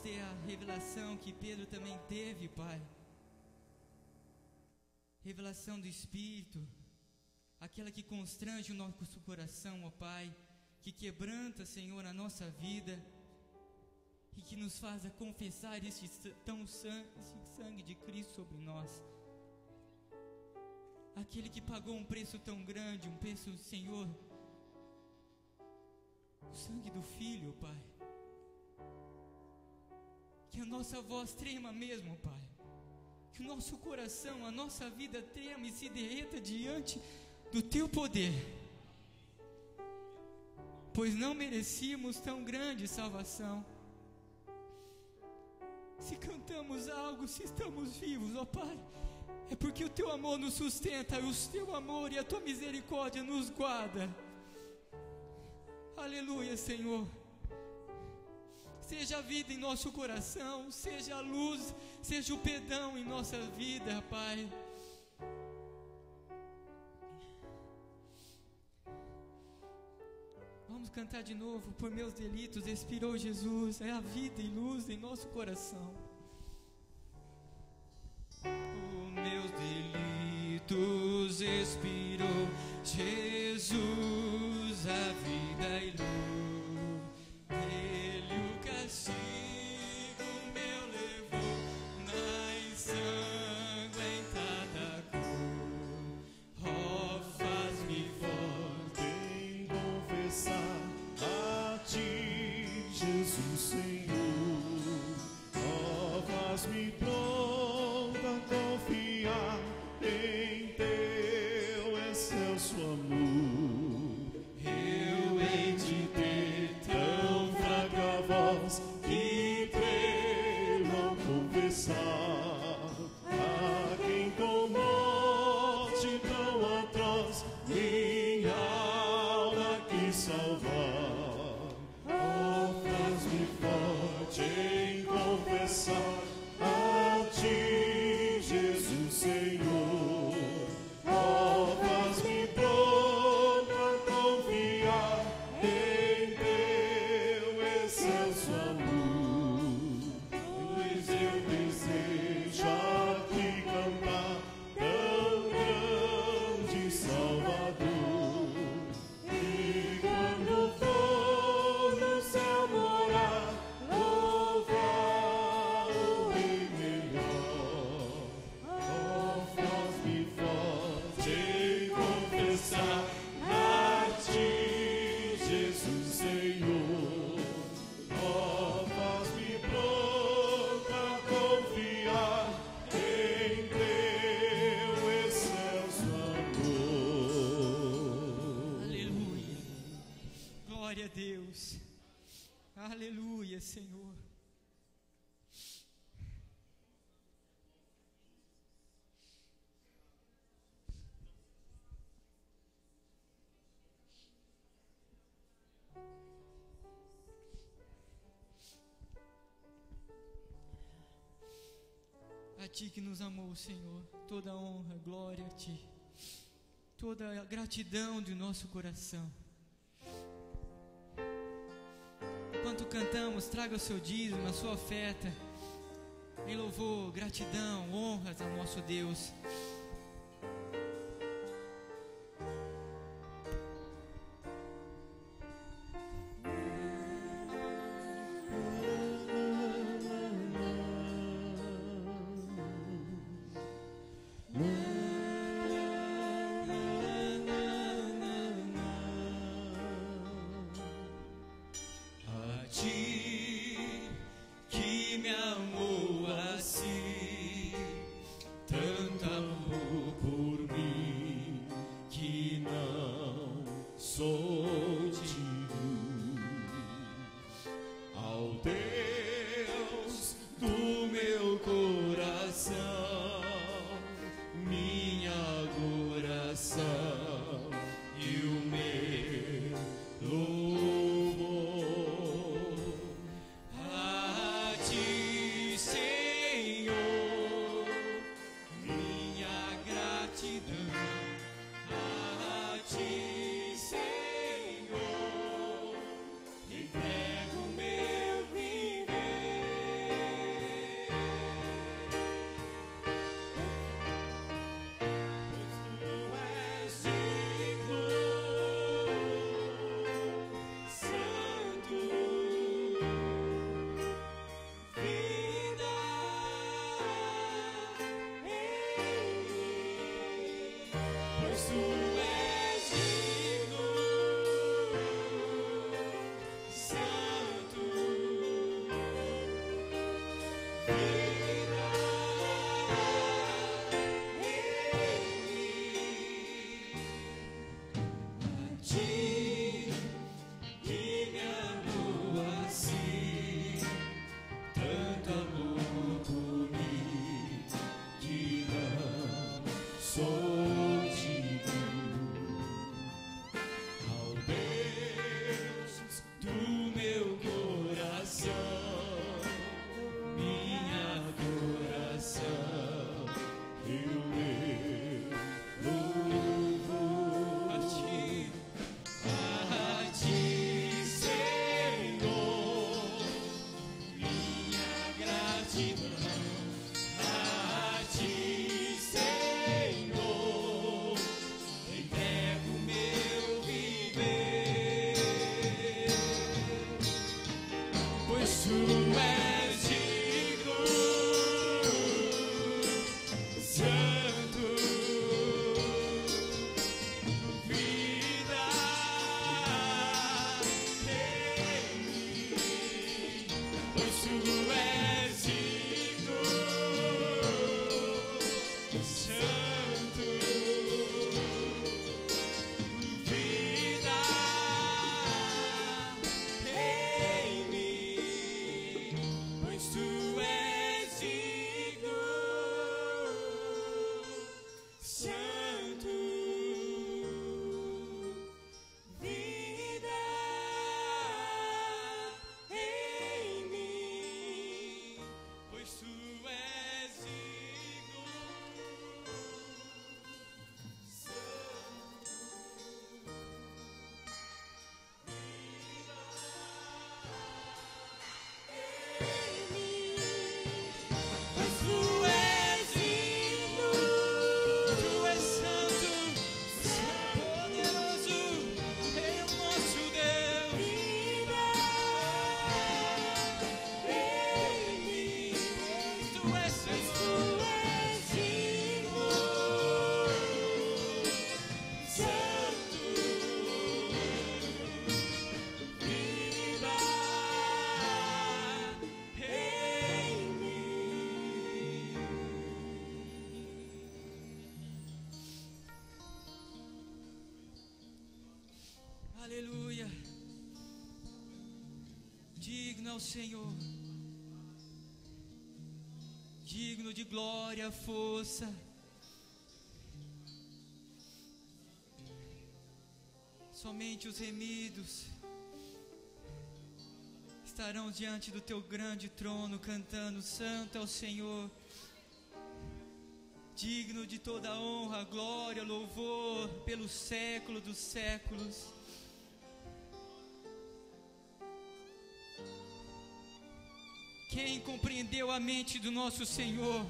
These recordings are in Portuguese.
ter a revelação que Pedro também teve, Pai. Revelação do Espírito, aquela que constrange o nosso coração, ó Pai, que quebranta, Senhor, a nossa vida e que nos faz a confessar este sangue de Cristo sobre nós. Aquele que pagou um preço tão grande, um preço, Senhor, o sangue do Filho, Pai. Que a nossa voz trema mesmo, Pai. Que o nosso coração, a nossa vida trema e se derreta diante do Teu poder. Pois não merecíamos tão grande salvação. Se cantamos algo, se estamos vivos, ó Pai, é porque o Teu amor nos sustenta, o Teu amor e a Tua misericórdia nos guarda. Aleluia, Senhor. Seja a vida em nosso coração, seja a luz, seja o perdão em nossa vida, Pai. Vamos cantar de novo. Por meus delitos expirou Jesus. É a vida e luz em nosso coração. Por meus delitos expirou Jesus, a vida e luz. Me pronta a confiar em Teu excelso amor. Eu hei de ter tão fraca voz que tremo ao confessar a quem com morte tão atroz minha alma quis salvar. Oh, faz-me forte em confessar a Ti, Jesus Senhor. Oh, faz-me pronto a confiar em Teu excelso amor. Pois eu desejo aqui cantar tão grande Salvador. E quando for no céu morar, Deus, aleluia, Senhor. A Ti que nos amou, Senhor, toda honra, glória a Ti, toda a gratidão do nosso coração. Enquanto cantamos, traga o seu dízimo, a sua oferta, em louvor, gratidão, honras ao nosso Deus. A Ti, Senhor. Aleluia. Digno é o Senhor, digno de glória, força. Somente os remidos estarão diante do teu grande trono, cantando: Santo é o Senhor, digno de toda honra, glória, louvor, pelo século dos séculos. Quem compreendeu a mente do nosso Senhor?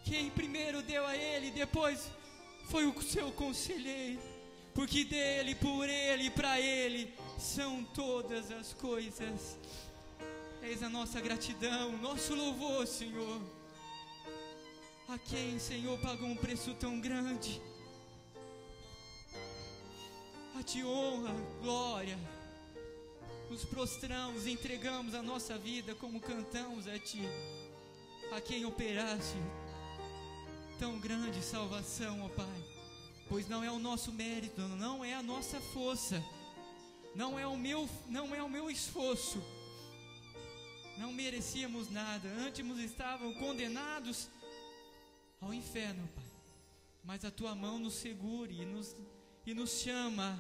Quem primeiro deu a Ele, depois foi o seu conselheiro, porque dele, por Ele e para Ele são todas as coisas. Eis a nossa gratidão, nosso louvor, Senhor. A quem, Senhor, pagou um preço tão grande? A Ti honra, glória. Nos prostramos, entregamos a nossa vida como cantamos a Ti, a quem operaste tão grande salvação, ó Pai. Pois não é o nosso mérito, não é a nossa força, não é o meu esforço. Não merecíamos nada, antes estavam condenados ao inferno, Pai. Mas a Tua mão nos segura e nos chama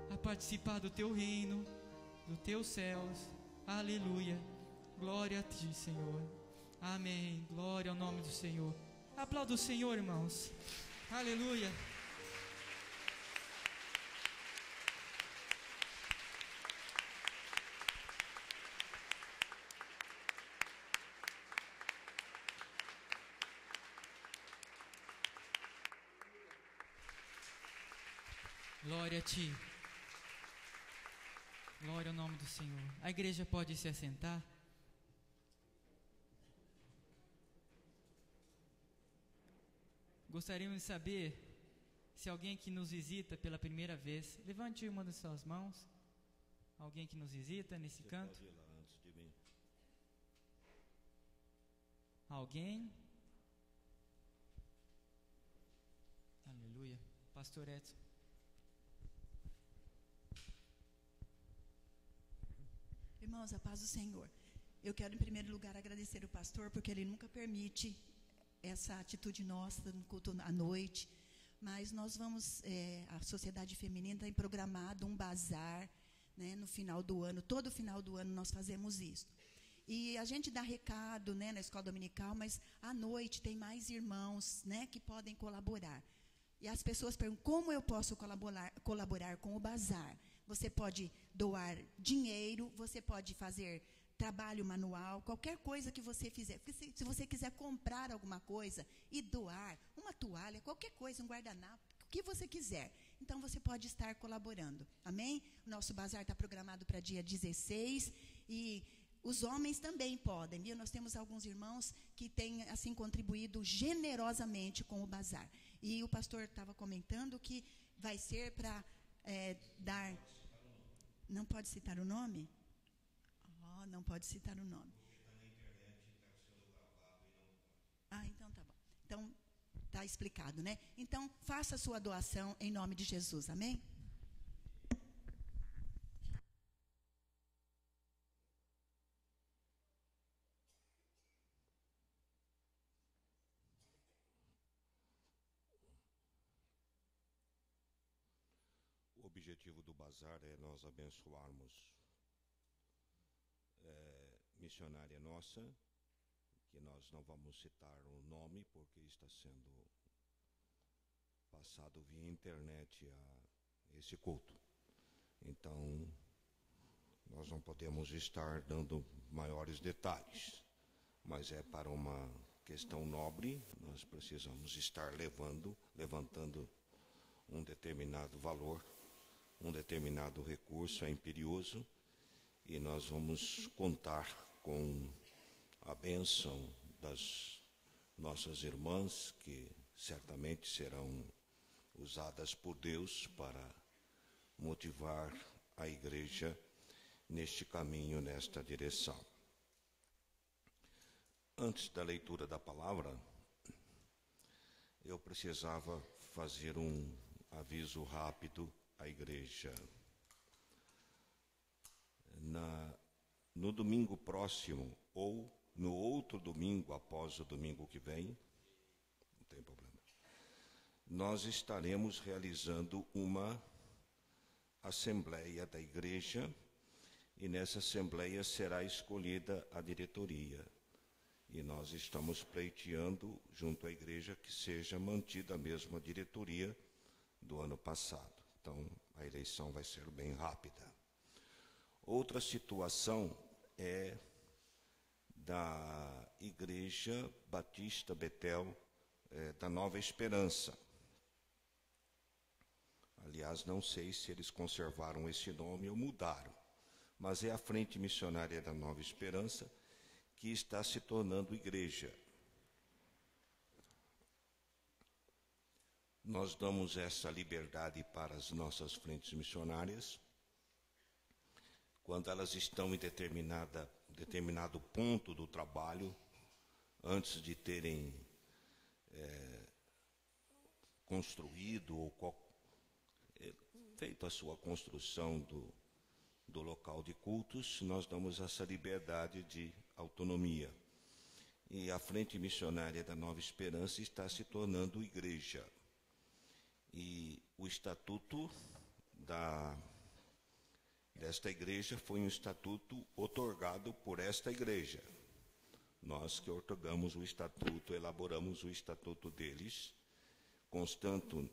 a participar do Teu reino, dos Teus céus. Aleluia. Glória a Ti, Senhor. Amém. Glória ao nome do Senhor. Aplauda o Senhor, irmãos. Aleluia. Glória a Ti. Glória ao nome do Senhor. A igreja pode se assentar. Gostaríamos de saber se alguém que nos visita pela primeira vez, levante uma das suas mãos. Alguém que nos visita nesse canto? Pode ir lá antes de mim. Alguém? Aleluia. Pastor Edson. Irmãos, a paz do Senhor. Eu quero, em primeiro lugar, agradecer o pastor, porque ele nunca permite essa atitude nossa no culto à noite. Mas nós vamos, a Sociedade Feminina tem programado um bazar, né, no final do ano. Todo final do ano nós fazemos isso. E a gente dá recado, né, na escola dominical, mas à noite tem mais irmãos, né, que podem colaborar. E as pessoas perguntam: como eu posso colaborar com o bazar? Você pode doar dinheiro, você pode fazer trabalho manual, qualquer coisa que você fizer. Porque se você quiser comprar alguma coisa e doar, uma toalha, qualquer coisa, um guardanapo, o que você quiser, então você pode estar colaborando. Amém? O nosso bazar está programado para dia 16 e os homens também podem, viu? Nós temos alguns irmãos que têm, assim, contribuído generosamente com o bazar. E o pastor estava comentando que vai ser para dar... Não pode citar o nome? Oh, não pode citar o nome. Ah, então tá bom. Então, está explicado, né? Então, faça a sua doação em nome de Jesus, amém? O objetivo do bazar é nós abençoarmos missionária nossa, que nós não vamos citar o nome porque está sendo passado via internet a esse culto. Então, nós não podemos estar dando maiores detalhes, mas é para uma questão nobre. Nós precisamos estar levantando um determinado valor, um determinado recurso, é imperioso, e nós vamos contar com a bênção das nossas irmãs, que certamente serão usadas por Deus para motivar a igreja neste caminho, nesta direção. Antes da leitura da palavra, eu precisava fazer um aviso rápido à igreja. No domingo próximo, ou no outro domingo, após o domingo que vem, não tem problema, nós estaremos realizando uma assembleia da igreja, e nessa assembleia será escolhida a diretoria. E nós estamos pleiteando junto à igreja que seja mantida a mesma diretoria do ano passado. Então, a eleição vai ser bem rápida. Outra situação é da Igreja Batista Betel da Nova Esperança. Aliás, não sei se eles conservaram esse nome ou mudaram, mas é a Frente Missionária da Nova Esperança que está se tornando igreja. Nós damos essa liberdade para as nossas frentes missionárias, quando elas estão em determinado ponto do trabalho, antes de terem construído ou feito a sua construção do local de cultos, nós damos essa liberdade de autonomia. E a Frente Missionária da Nova Esperança está se tornando igreja. E o estatuto desta igreja foi um estatuto otorgado por esta igreja. Nós que otorgamos o estatuto, elaboramos o estatuto deles, constando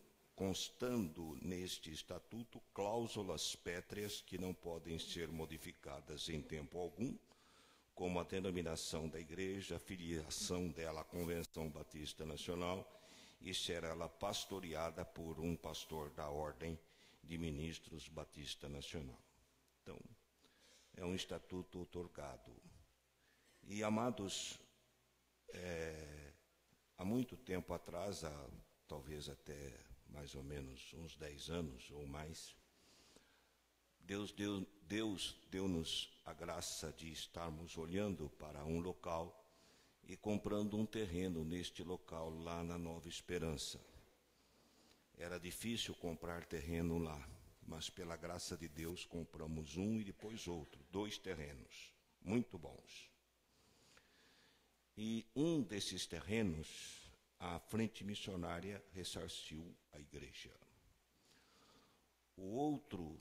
neste estatuto cláusulas pétreas que não podem ser modificadas em tempo algum, como a denominação da igreja, a filiação dela à Convenção Batista Nacional, e será ela pastoreada por um pastor da Ordem de Ministros Batista Nacional. Então, é um estatuto otorgado. E, amados, há muito tempo atrás, talvez até mais ou menos uns 10 anos ou mais, Deus deu-nos a graça de estarmos olhando para um local e comprando um terreno neste local lá na Nova Esperança. Era difícil comprar terreno lá, mas pela graça de Deus compramos um e depois outro, 2 terrenos, muito bons. E um desses terrenos, a Frente Missionária ressarciu a igreja. O outro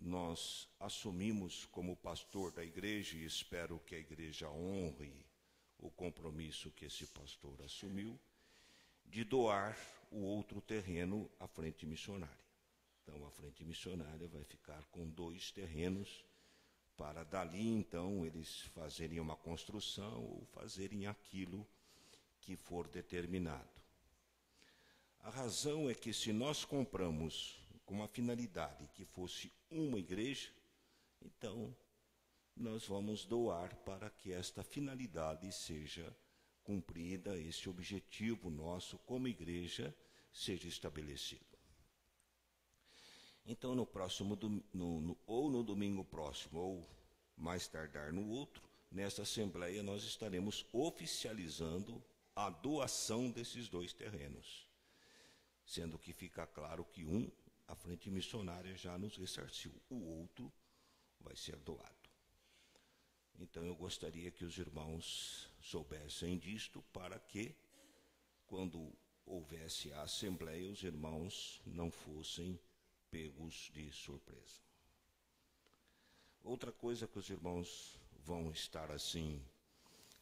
nós assumimos como pastor da igreja, e espero que a igreja honre o compromisso que esse pastor assumiu, de doar o outro terreno à Frente Missionária. Então, a Frente Missionária vai ficar com 2 terrenos, para dali, então, eles fazerem uma construção ou fazerem aquilo que for determinado. A razão é que se nós compramos com uma finalidade que fosse uma igreja, então nós vamos doar para que esta finalidade seja cumprida, esse objetivo nosso como igreja seja estabelecido. Então, no próximo ou no domingo próximo, ou mais tardar no outro, nesta assembleia nós estaremos oficializando a doação desses 2 terrenos, sendo que fica claro que a Frente Missionária já nos ressarciu, o outro vai ser doado. Então, eu gostaria que os irmãos soubessem disto, para que, quando houvesse a assembleia, os irmãos não fossem pegos de surpresa. Outra coisa que os irmãos vão estar assim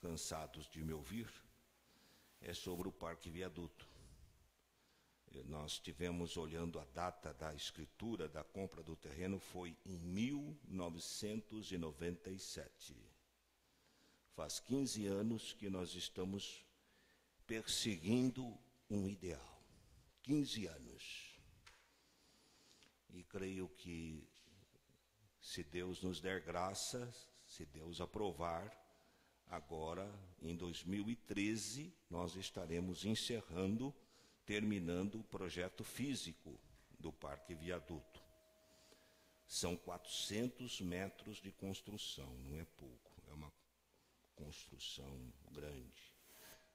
cansados de me ouvir é sobre o Parque Viaduto. Nós tivemos olhando a data da escritura da compra do terreno, foi em 1997. Faz 15 anos que nós estamos perseguindo um ideal. 15 anos. E creio que, se Deus nos der graça, se Deus aprovar, agora, em 2013, nós estaremos terminando o projeto físico do Parque Viaduto. São 400 metros de construção, não é pouco, é uma construção grande,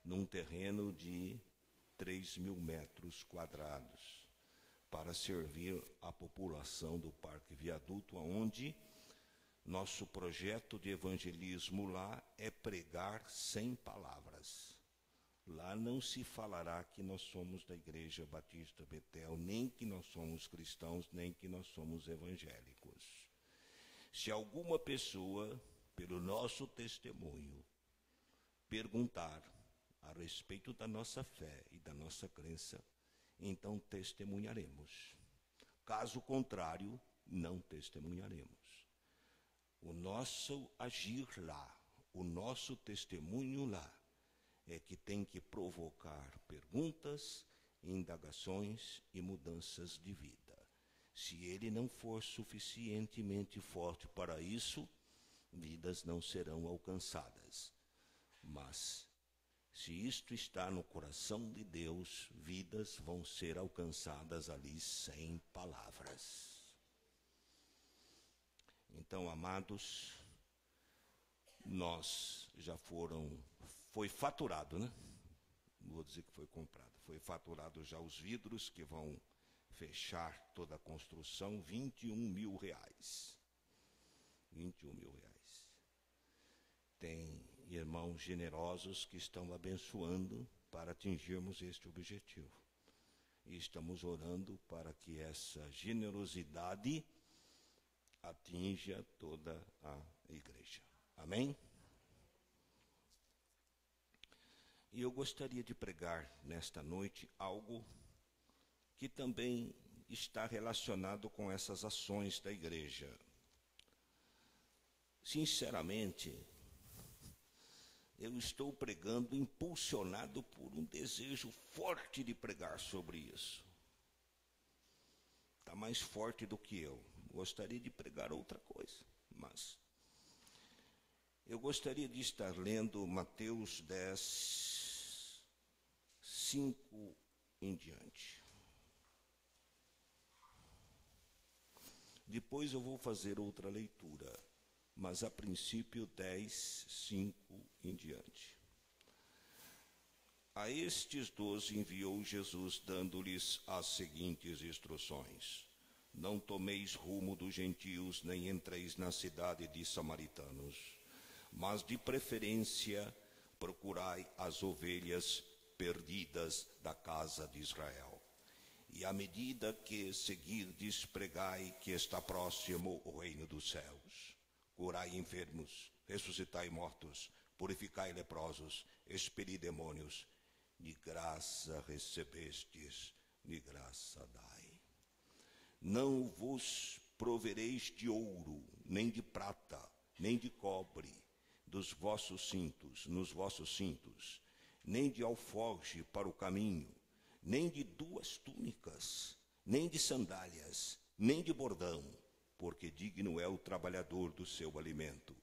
num terreno de 3.000 metros quadrados. para servir a população do Parque Viaduto, onde nosso projeto de evangelismo lá é pregar sem palavras. Lá não se falará que nós somos da Igreja Batista Betel, nem que nós somos cristãos, nem que nós somos evangélicos. Se alguma pessoa, pelo nosso testemunho, perguntar a respeito da nossa fé e da nossa crença, então testemunharemos. Caso contrário, não testemunharemos. O nosso agir lá, o nosso testemunho lá, é que tem que provocar perguntas, indagações e mudanças de vida. Se ele não for suficientemente forte para isso, vidas não serão alcançadas. Mas, se isto está no coração de Deus, vidas vão ser alcançadas ali sem palavras. Então, amados, nós já foi faturado, né? Não vou dizer que foi comprado, foi faturado já os vidros que vão fechar toda a construção, R$21 mil. 21 mil reais. Tem irmãos generosos que estão abençoando para atingirmos este objetivo. E estamos orando para que essa generosidade atinja toda a igreja. Amém? E eu gostaria de pregar nesta noite algo que também está relacionado com essas ações da igreja. Sinceramente, eu estou pregando impulsionado por um desejo forte de pregar sobre isso. Está mais forte do que eu. Gostaria de pregar outra coisa, mas eu gostaria de estar lendo Mateus 10, 5 em diante. Depois eu vou fazer outra leitura, mas a princípio 10, 5 em diante. A estes 12 enviou Jesus, dando-lhes as seguintes instruções: não tomeis rumo dos gentios, nem entreis na cidade de samaritanos, mas de preferência procurai as ovelhas perdidas da casa de Israel. E à medida que seguirdes, pregai que está próximo o reino dos céus. Curai enfermos, ressuscitai mortos, purificai leprosos, expeli demônios. De graça recebestes, de graça dai. Não vos provereis de ouro, nem de prata, nem de cobre, nos vossos cintos, nem de alforje para o caminho, nem de 2 túnicas, nem de sandálias, nem de bordão, porque digno é o trabalhador do seu alimento.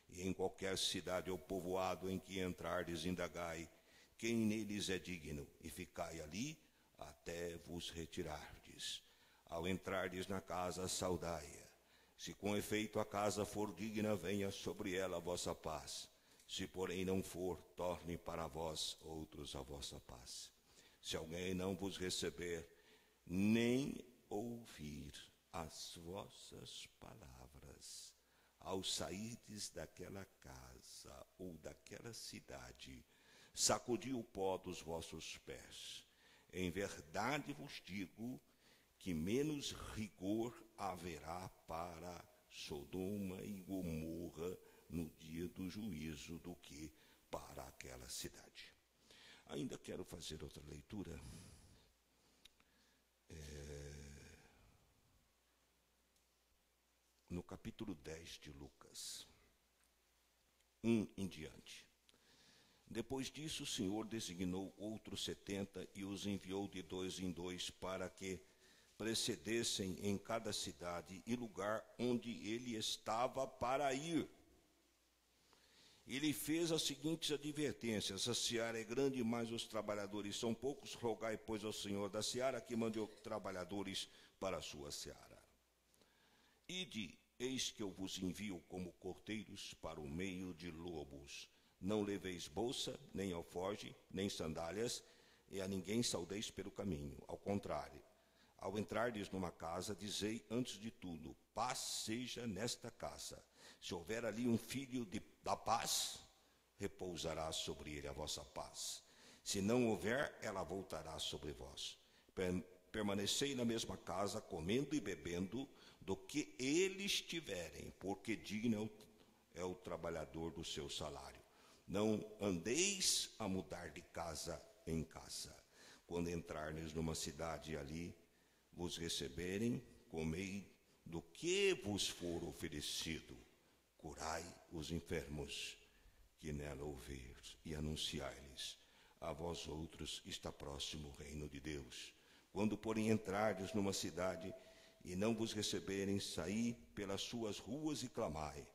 E em qualquer cidade ou povoado em que entrardes, indagai quem neles é digno, e ficai ali até vos retirardes. Ao entrardes na casa, saudai-a. Se com efeito a casa for digna, venha sobre ela a vossa paz. Se porém não for, torne para vós outros a vossa paz. Se alguém não vos receber, nem ouvir as vossas palavras, ao sairdes daquela casa ou daquela cidade, sacudi o pó dos vossos pés. Em verdade vos digo que menos rigor haverá para Sodoma e Gomorra no dia do juízo do que para aquela cidade. Ainda quero fazer outra leitura. No capítulo 10 de Lucas, 1 em diante. Depois disso, o Senhor designou outros 70 e os enviou de 2 em 2 para que precedessem em cada cidade e lugar onde ele estava para ir. Ele fez as seguintes advertências: a seara é grande, mas os trabalhadores são poucos. Rogai, pois, ao Senhor da seara que mande trabalhadores para a sua seara. Ide, eis que eu vos envio como corteiros para o meio de lobos. Não leveis bolsa, nem alforje, nem sandálias, e a ninguém saudeis pelo caminho. Ao contrário, Ao entrardes numa casa, dizei antes de tudo, paz seja nesta casa. Se houver ali um filho da paz, repousará sobre ele a vossa paz. Se não houver, ela voltará sobre vós. Permanecei na mesma casa, comendo e bebendo do que eles tiverem, porque digno é o trabalhador do seu salário. Não andeis a mudar de casa em casa. Quando entrardes numa cidade e ali vos receberem, comei do que vos for oferecido. Curai os enfermos que nela houver, e anunciai-lhes: a vós outros está próximo o reino de Deus. Quando, porém, entrardes numa cidade e não vos receberem, saí pelas suas ruas e clamai,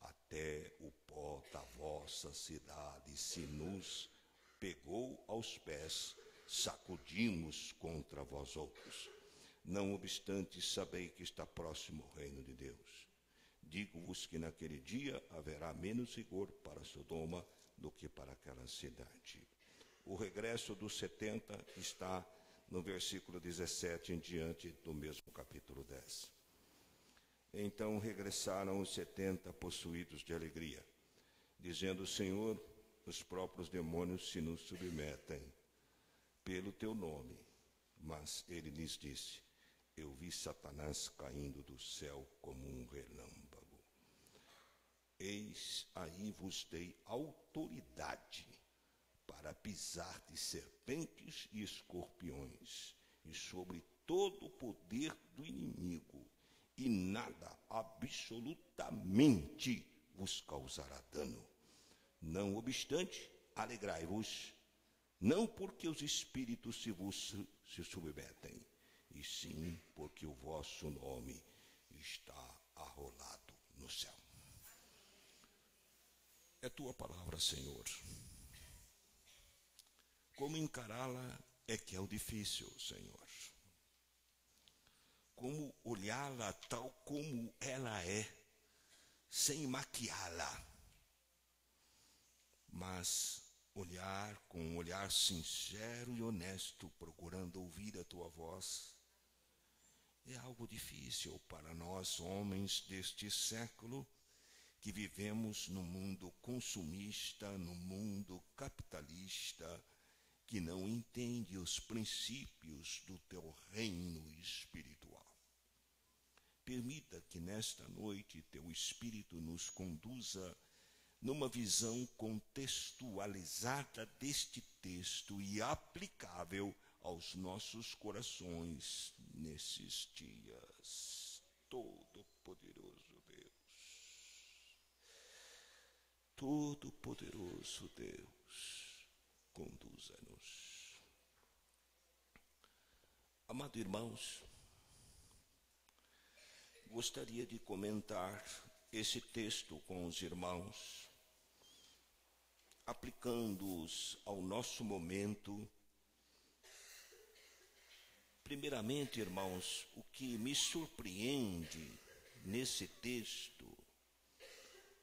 até o pó da vossa cidade se nos pegou aos pés, sacudimos contra vós outros. Não obstante, sabei que está próximo o reino de Deus. Digo-vos que naquele dia haverá menos rigor para Sodoma do que para aquela cidade. O regresso dos 70 está no versículo 17 em diante do mesmo capítulo 10. Então regressaram os 70 possuídos de alegria, dizendo: Senhor, os próprios demônios se nos submetem pelo teu nome. Mas ele lhes disse: eu vi Satanás caindo do céu como um relâmpago. Eis aí vos dei autoridade para pisar de serpentes e escorpiões, e sobre todo o poder do inimigo, e nada, absolutamente, vos causará dano. Não obstante, alegrai-vos, não porque os espíritos se submetem, e sim porque o vosso nome está arrolado no céu. É tua palavra, Senhor. Como encará-la é que é o difícil, Senhor. Como olhá-la tal como ela é, sem maquiá-la, mas olhar com um olhar sincero e honesto, procurando ouvir a tua voz, é algo difícil para nós, homens deste século, que vivemos no mundo consumista, no mundo capitalista, que não entende os princípios do teu reino espiritual. Permita que nesta noite teu Espírito nos conduza numa visão contextualizada deste texto e aplicável aos nossos corações nesses dias. Todo-Poderoso Deus, Todo-Poderoso Deus, conduza-nos. Amados irmãos, gostaria de comentar esse texto com os irmãos, aplicando-os ao nosso momento. Primeiramente, irmãos, o que me surpreende nesse texto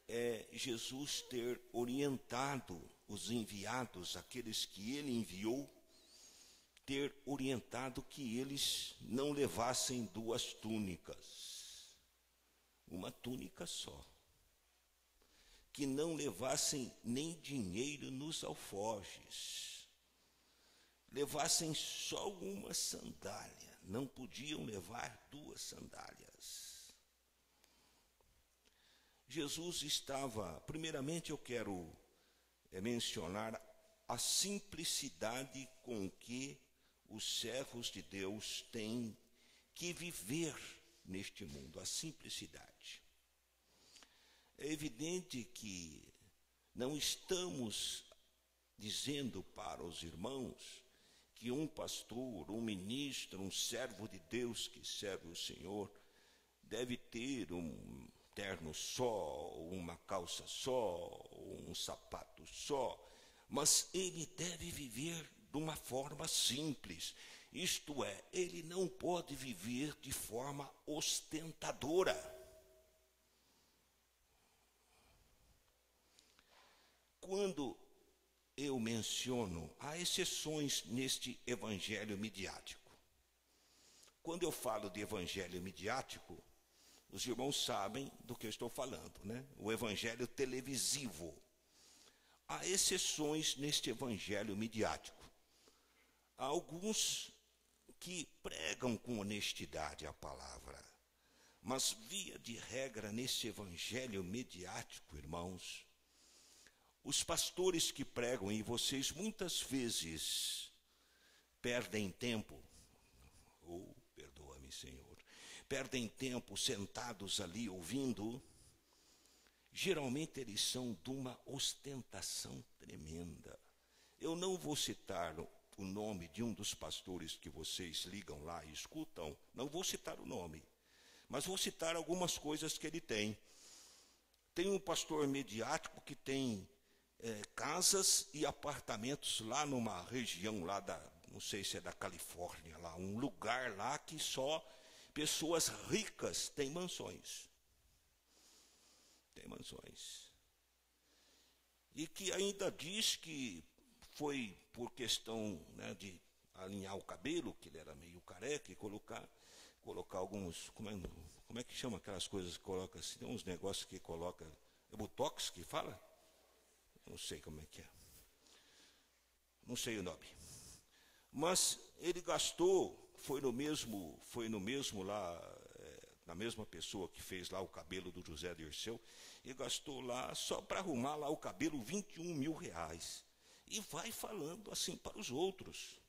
é Jesus ter orientado os enviados, aqueles que ele enviou, ter orientado que eles não levassem 2 túnicas, uma túnica só, que não levassem nem dinheiro nos alforjes, levassem só uma sandália, não podiam levar 2 sandálias. Jesus estava, primeiramente eu quero mencionar a simplicidade com que os servos de Deus têm que viver neste mundo, a simplicidade. É evidente que não estamos dizendo para os irmãos que um pastor, um ministro, um servo de Deus que serve o Senhor deve ter um terno só, uma calça só, um sapato só, mas ele deve viver de uma forma simples. Isto é, ele não pode viver de forma ostentadora. Quando eu menciono, há exceções neste evangelho midiático. quando eu falo de evangelho midiático, os irmãos sabem do que eu estou falando, né? O evangelho televisivo. Há exceções neste evangelho midiático. Há alguns que pregam com honestidade a palavra. Mas, via de regra, nesse evangelho midiático, irmãos, os pastores que pregam, e vocês muitas vezes perdem tempo, ou, perdoa-me, Senhor, perdem tempo sentados ali ouvindo, geralmente eles são de uma ostentação tremenda. Eu não vou citar o nome de um dos pastores que vocês ligam lá e escutam, não vou citar o nome, mas vou citar algumas coisas que ele tem. Tem um pastor midiático que tem casas e apartamentos lá numa região lá não sei se é da Califórnia, lá, um lugar lá que só pessoas ricas têm mansões. Tem mansões. E que ainda diz que foi por questão, né, de alinhar o cabelo, que ele era meio careca, e colocar alguns, como é que chama aquelas coisas que coloca assim, tem uns negócios que coloca, é botox que fala? Não sei como é que é. Não sei o nome. Mas ele gastou, foi no mesmo lá, na mesma pessoa que fez lá o cabelo do José Dirceu, e gastou lá, só para arrumar lá o cabelo, 21 mil reais. E vai falando assim para os outros,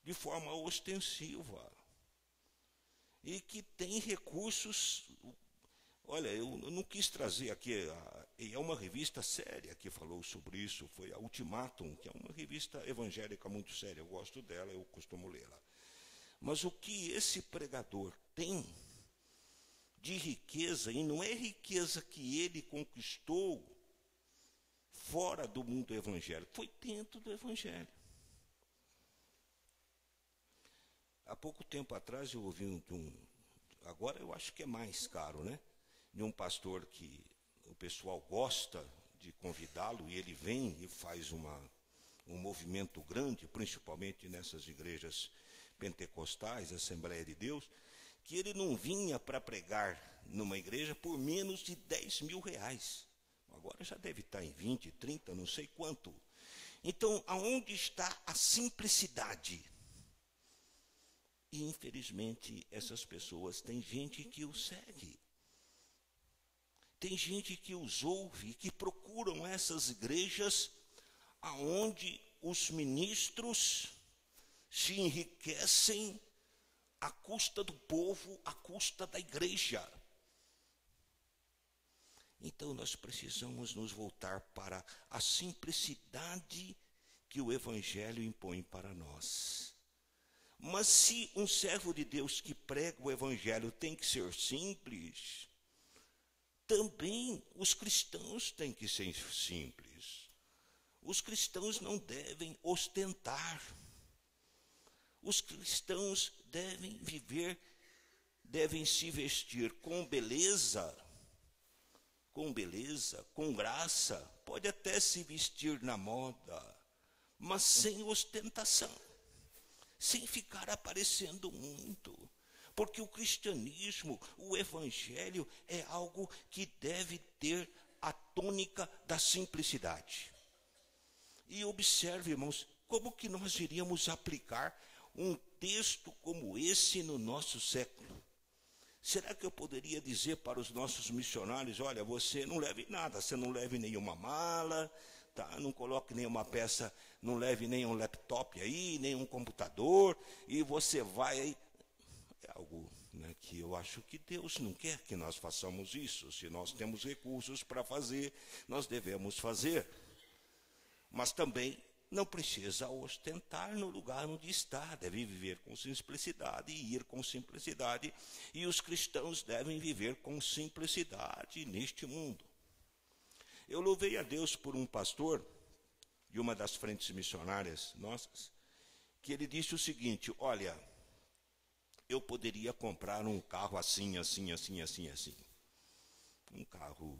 de forma ostensiva. E que tem recursos. Olha, eu não quis trazer aqui, é uma revista séria que falou sobre isso, foi a Ultimatum, que é uma revista evangélica muito séria, eu gosto dela, eu costumo lê-la. Mas o que esse pregador tem de riqueza, e não é riqueza que ele conquistou fora do mundo evangélico, foi dentro do evangelho. Há pouco tempo atrás eu ouvi agora eu acho que é mais caro, né? De um pastor que o pessoal gosta de convidá-lo, e ele vem e faz um movimento grande, principalmente nessas igrejas pentecostais, Assembleia de Deus, que ele não vinha para pregar numa igreja por menos de 10 mil reais. Agora já deve estar em 20, 30, não sei quanto. Então, aonde está a simplicidade? E, infelizmente, essas pessoas, tem gente que o segue. Tem gente que os ouve, que procuram essas igrejas aonde os ministros se enriquecem à custa do povo, à custa da igreja. Então nós precisamos nos voltar para a simplicidade que o evangelho impõe para nós. Mas se um servo de Deus que prega o evangelho tem que ser simples, também os cristãos têm que ser simples. Os cristãos não devem ostentar. Os cristãos devem viver, devem se vestir com beleza, com graça, pode até se vestir na moda, mas sem ostentação, sem ficar aparecendo muito. Porque o cristianismo, o evangelho, é algo que deve ter a tônica da simplicidade. E observe, irmãos, como que nós iríamos aplicar um texto como esse no nosso século? Será que eu poderia dizer para os nossos missionários, olha, você não leve nada, você não leve nenhuma mala, tá? Não coloque nenhuma peça, não leve nenhum laptop aí, nenhum computador, e você vai aí. É algo, né, que eu acho que Deus não quer que nós façamos isso. Se nós temos recursos para fazer, nós devemos fazer. Mas também não precisa ostentar no lugar onde está, deve viver com simplicidade e ir com simplicidade, e os cristãos devem viver com simplicidade neste mundo. Eu louvei a Deus por um pastor de uma das frentes missionárias nossas, que ele disse o seguinte, olha, eu poderia comprar um carro assim, um carro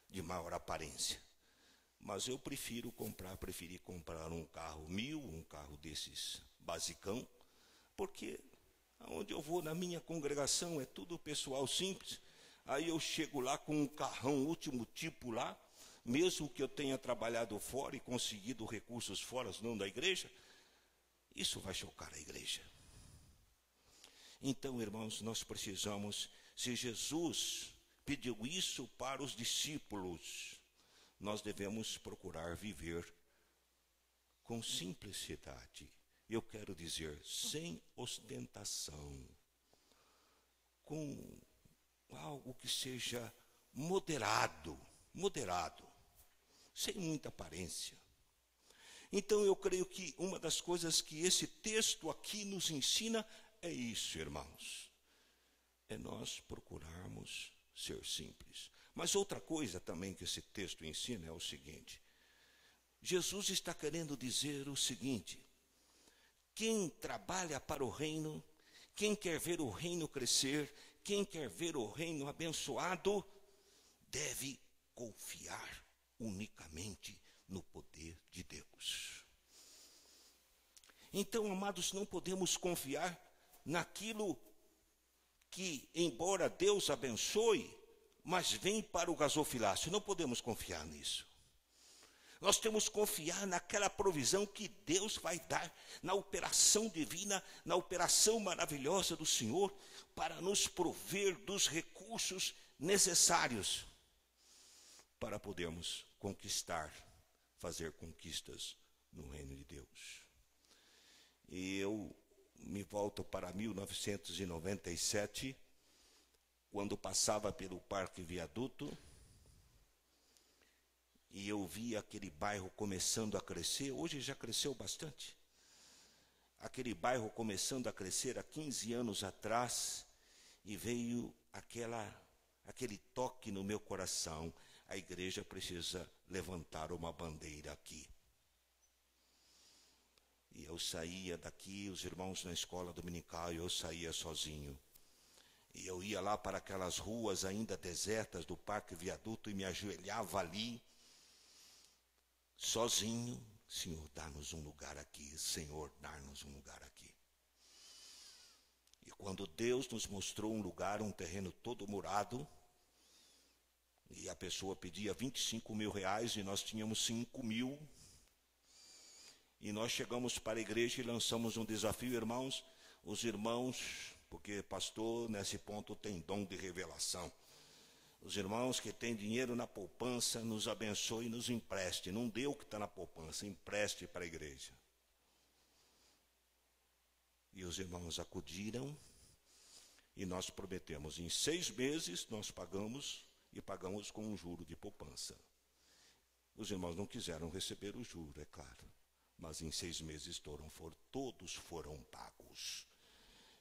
de maior aparência. Mas eu preferi comprar um carro 1000, um carro desses basicão, porque aonde eu vou na minha congregação é tudo pessoal simples. Aí eu chego lá com um carrão último tipo lá, mesmo que eu tenha trabalhado fora e conseguido recursos fora, não da igreja, isso vai chocar a igreja. Então, irmãos, nós precisamos, se Jesus pediu isso para os discípulos, nós devemos procurar viver com simplicidade. Eu quero dizer, sem ostentação, com algo que seja moderado, sem muita aparência. Então eu creio que uma das coisas que esse texto aqui nos ensina é isso, irmãos. É nós procurarmos ser simples. Mas outra coisa também que esse texto ensina é o seguinte. Jesus está querendo dizer o seguinte: quem trabalha para o reino, quem quer ver o reino crescer, quem quer ver o reino abençoado, deve confiar unicamente no poder de Deus. Então, amados, não podemos confiar naquilo que, embora Deus abençoe, mas vem para o gasofilácio. Não podemos confiar nisso. Nós temos que confiar naquela provisão que Deus vai dar, na operação divina, na operação maravilhosa do Senhor, para nos prover dos recursos necessários para podermos conquistar, fazer conquistas no reino de Deus. E eu me volto para 1997, quando passava pelo Parque Viaduto, e eu vi aquele bairro começando a crescer. Hoje já cresceu bastante. Aquele bairro começando a crescer há 15 anos atrás, e veio aquele toque no meu coração: a igreja precisa levantar uma bandeira aqui. E eu saía daqui, os irmãos na escola dominical, e eu saía sozinho. E eu ia lá para aquelas ruas ainda desertas do Parque Viaduto e me ajoelhava ali, sozinho. Senhor, dá-nos um lugar aqui. Senhor, dá-nos um lugar aqui. E quando Deus nos mostrou um lugar, um terreno todo murado, e a pessoa pedia 25 mil reais e nós tínhamos 5 mil, e nós chegamos para a igreja e lançamos um desafio, irmãos. Os irmãos, porque pastor nesse ponto tem dom de revelação, os irmãos que têm dinheiro na poupança, nos abençoe e nos empreste. Não dê o que está na poupança, empreste para a igreja. E os irmãos acudiram, e nós prometemos, em 6 meses nós pagamos, e pagamos com um juro de poupança. Os irmãos não quiseram receber o juro, é claro, mas em 6 meses todos foram pagos.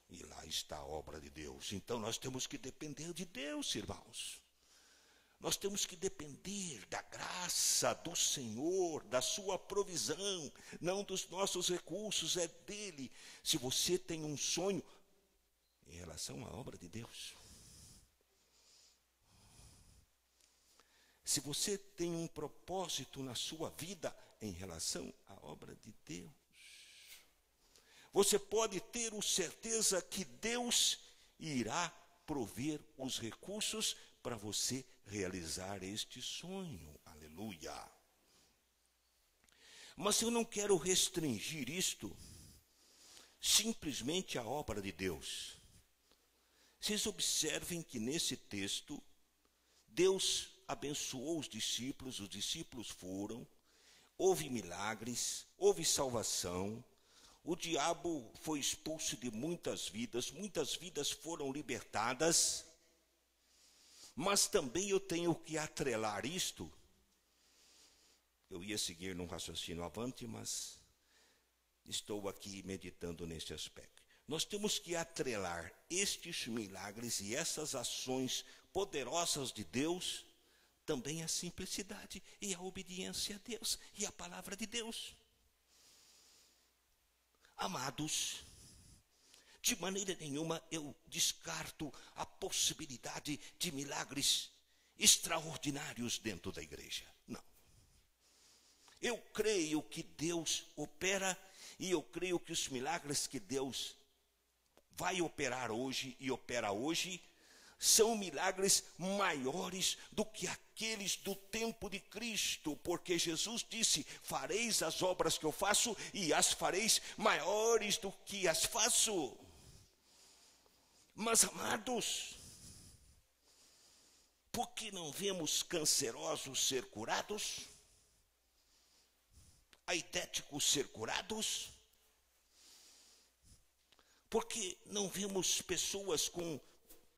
E lá está a obra de Deus. Então nós temos que depender de Deus, irmãos. Nós temos que depender da graça do Senhor, da sua provisão, não dos nossos recursos, é dele. Se você tem um sonho em relação à obra de Deus, se você tem um propósito na sua vida em relação à obra de Deus, você pode ter certeza que Deus irá prover os recursos para você realizar este sonho. Aleluia. Mas eu não quero restringir isto simplesmente à obra de Deus. Vocês observem que nesse texto, Deus abençoou os discípulos foram, houve milagres, houve salvação, o diabo foi expulso de muitas vidas foram libertadas, mas também eu tenho que atrelar isto. Eu ia seguir num raciocínio avante, mas estou aqui meditando nesse aspecto. Nós temos que atrelar estes milagres e essas ações poderosas de Deus também à simplicidade e à obediência a Deus e à palavra de Deus. Amados, de maneira nenhuma eu descarto a possibilidade de milagres extraordinários dentro da igreja. Não. Eu creio que Deus opera e eu creio que os milagres que Deus vai operar hoje e opera hoje, são milagres maiores do que aqueles do tempo de Cristo, porque Jesus disse: fareis as obras que eu faço e as fareis maiores do que as faço. Mas, amados, por que não vemos cancerosos ser curados? Aidéticos ser curados? Por que não vemos pessoas com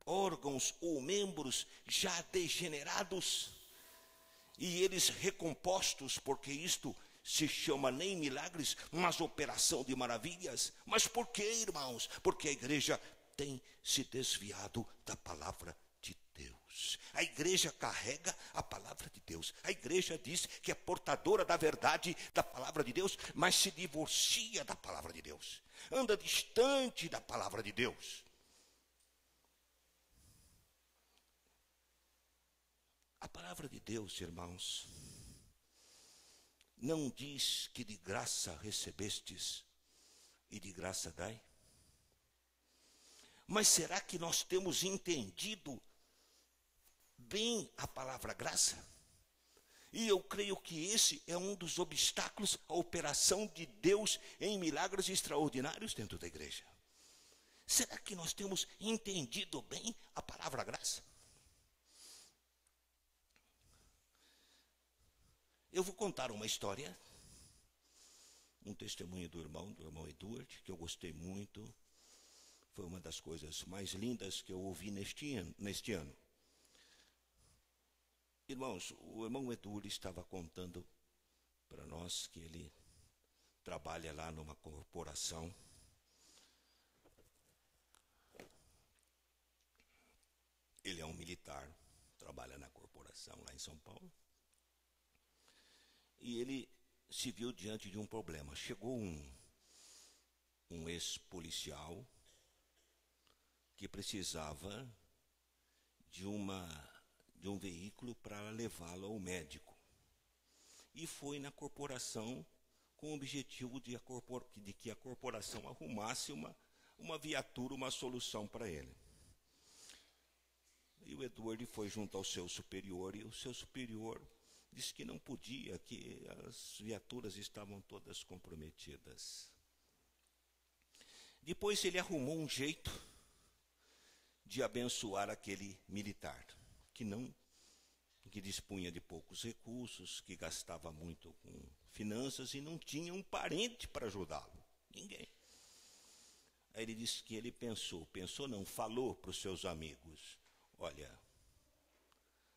órgãos ou membros já degenerados e eles recompostos, porque isto se chama nem milagres, mas operação de maravilhas? Mas por que, irmãos? Porque a igreja tem se desviado da palavra de Deus. A igreja carrega a palavra de Deus. A igreja diz que é portadora da verdade da palavra de Deus, mas se divorcia da palavra de Deus. Anda distante da palavra de Deus. A palavra de Deus, irmãos, não diz que de graça recebestes e de graça dai? Mas será que nós temos entendido bem a palavra graça? E eu creio que esse é um dos obstáculos à operação de Deus em milagres extraordinários dentro da igreja. Será que nós temos entendido bem a palavra graça? Eu vou contar uma história, um testemunho do irmão Edward, que eu gostei muito. Foi uma das coisas mais lindas que eu ouvi neste ano. Irmãos, o irmão Edward estava contando para nós que ele trabalha lá numa corporação. Ele é um militar, trabalha na corporação lá em São Paulo. E ele se viu diante de um problema. Chegou um ex-policial que precisava de um veículo para levá-lo ao médico. E foi na corporação com o objetivo de que a corporação arrumasse uma viatura, uma solução para ele. E o Edward foi junto ao seu superior, e o seu superior disse que não podia, que as viaturas estavam todas comprometidas. Depois ele arrumou um jeito de abençoar aquele militar, que dispunha de poucos recursos, que gastava muito com finanças e não tinha um parente para ajudá-lo. Ninguém. Aí ele disse que ele falou para os seus amigos: olha,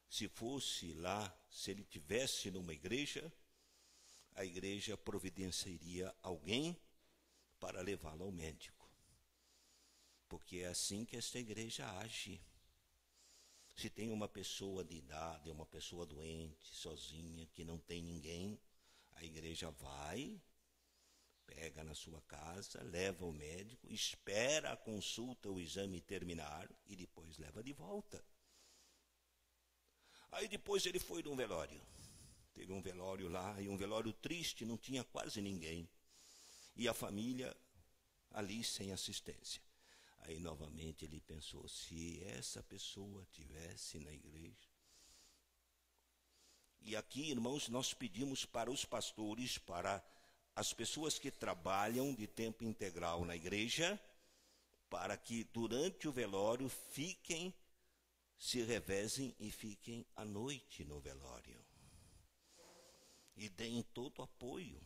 se fosse lá, se ele tivesse numa igreja, a igreja providenciaria alguém para levá-lo ao médico. Porque é assim que esta igreja age. Se tem uma pessoa de idade, uma pessoa doente, sozinha, que não tem ninguém, a igreja vai, pega na sua casa, leva ao médico, espera a consulta, o exame terminar e depois leva de volta. Aí depois ele foi num velório. Teve um velório lá, e um velório triste, não tinha quase ninguém. E a família ali sem assistência. Aí novamente ele pensou: se essa pessoa tivesse na igreja. E aqui, irmãos, nós pedimos para os pastores, para as pessoas que trabalham de tempo integral na igreja, para que durante o velório se revezem e fiquem à noite no velório. E deem todo o apoio.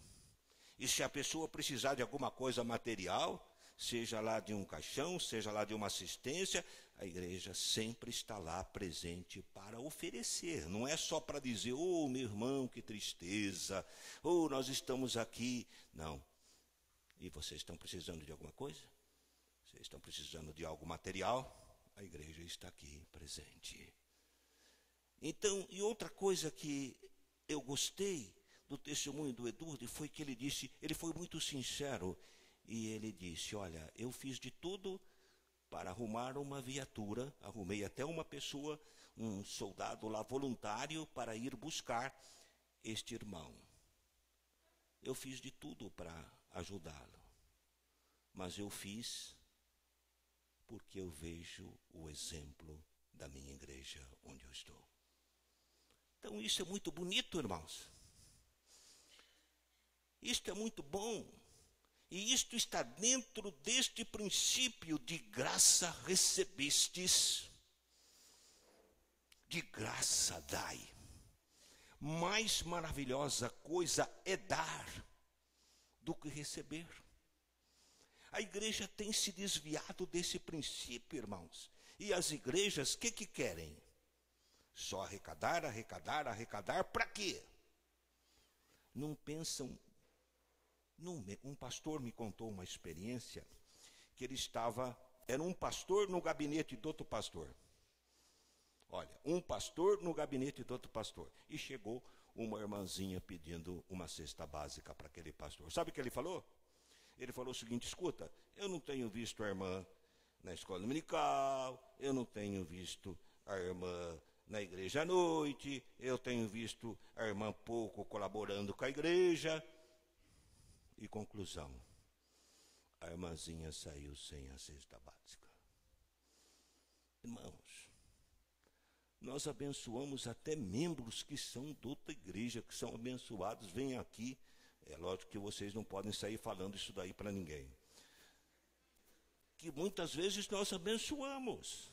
E se a pessoa precisar de alguma coisa material, seja lá de um caixão, seja lá de uma assistência, a igreja sempre está lá presente para oferecer. Não é só para dizer: oh, meu irmão, que tristeza, oh, nós estamos aqui. Não. E vocês estão precisando de alguma coisa? Vocês estão precisando de algo material? A igreja está aqui presente. Então, e outra coisa que eu gostei do testemunho do Edward foi que ele foi muito sincero, e ele disse: olha, eu fiz de tudo para arrumar uma viatura, arrumei até uma pessoa, um soldado lá voluntário, para ir buscar este irmão. Eu fiz de tudo para ajudá-lo, mas eu fiz porque eu vejo o exemplo da minha igreja onde eu estou. Então isso é muito bonito, irmãos. Isto é muito bom. E isto está dentro deste princípio: de graça recebestes, de graça dai. Mais maravilhosa coisa é dar do que receber. A igreja tem se desviado desse princípio, irmãos. E as igrejas, o que querem? Só arrecadar, arrecadar, arrecadar. Para quê? Não pensam. Um pastor me contou uma experiência que ele era um pastor no gabinete de outro pastor. Olha, um pastor no gabinete de outro pastor. E chegou uma irmãzinha pedindo uma cesta básica para aquele pastor. Sabe o que ele falou? Ele falou o seguinte: escuta, eu não tenho visto a irmã na escola dominical, eu não tenho visto a irmã na igreja à noite, eu tenho visto a irmã pouco colaborando com a igreja. E conclusão, a irmãzinha saiu sem a cesta básica. Irmãos, nós abençoamos até membros que são de outra igreja, que são abençoados, vêm aqui. É lógico que vocês não podem sair falando isso daí para ninguém. Que muitas vezes nós abençoamos,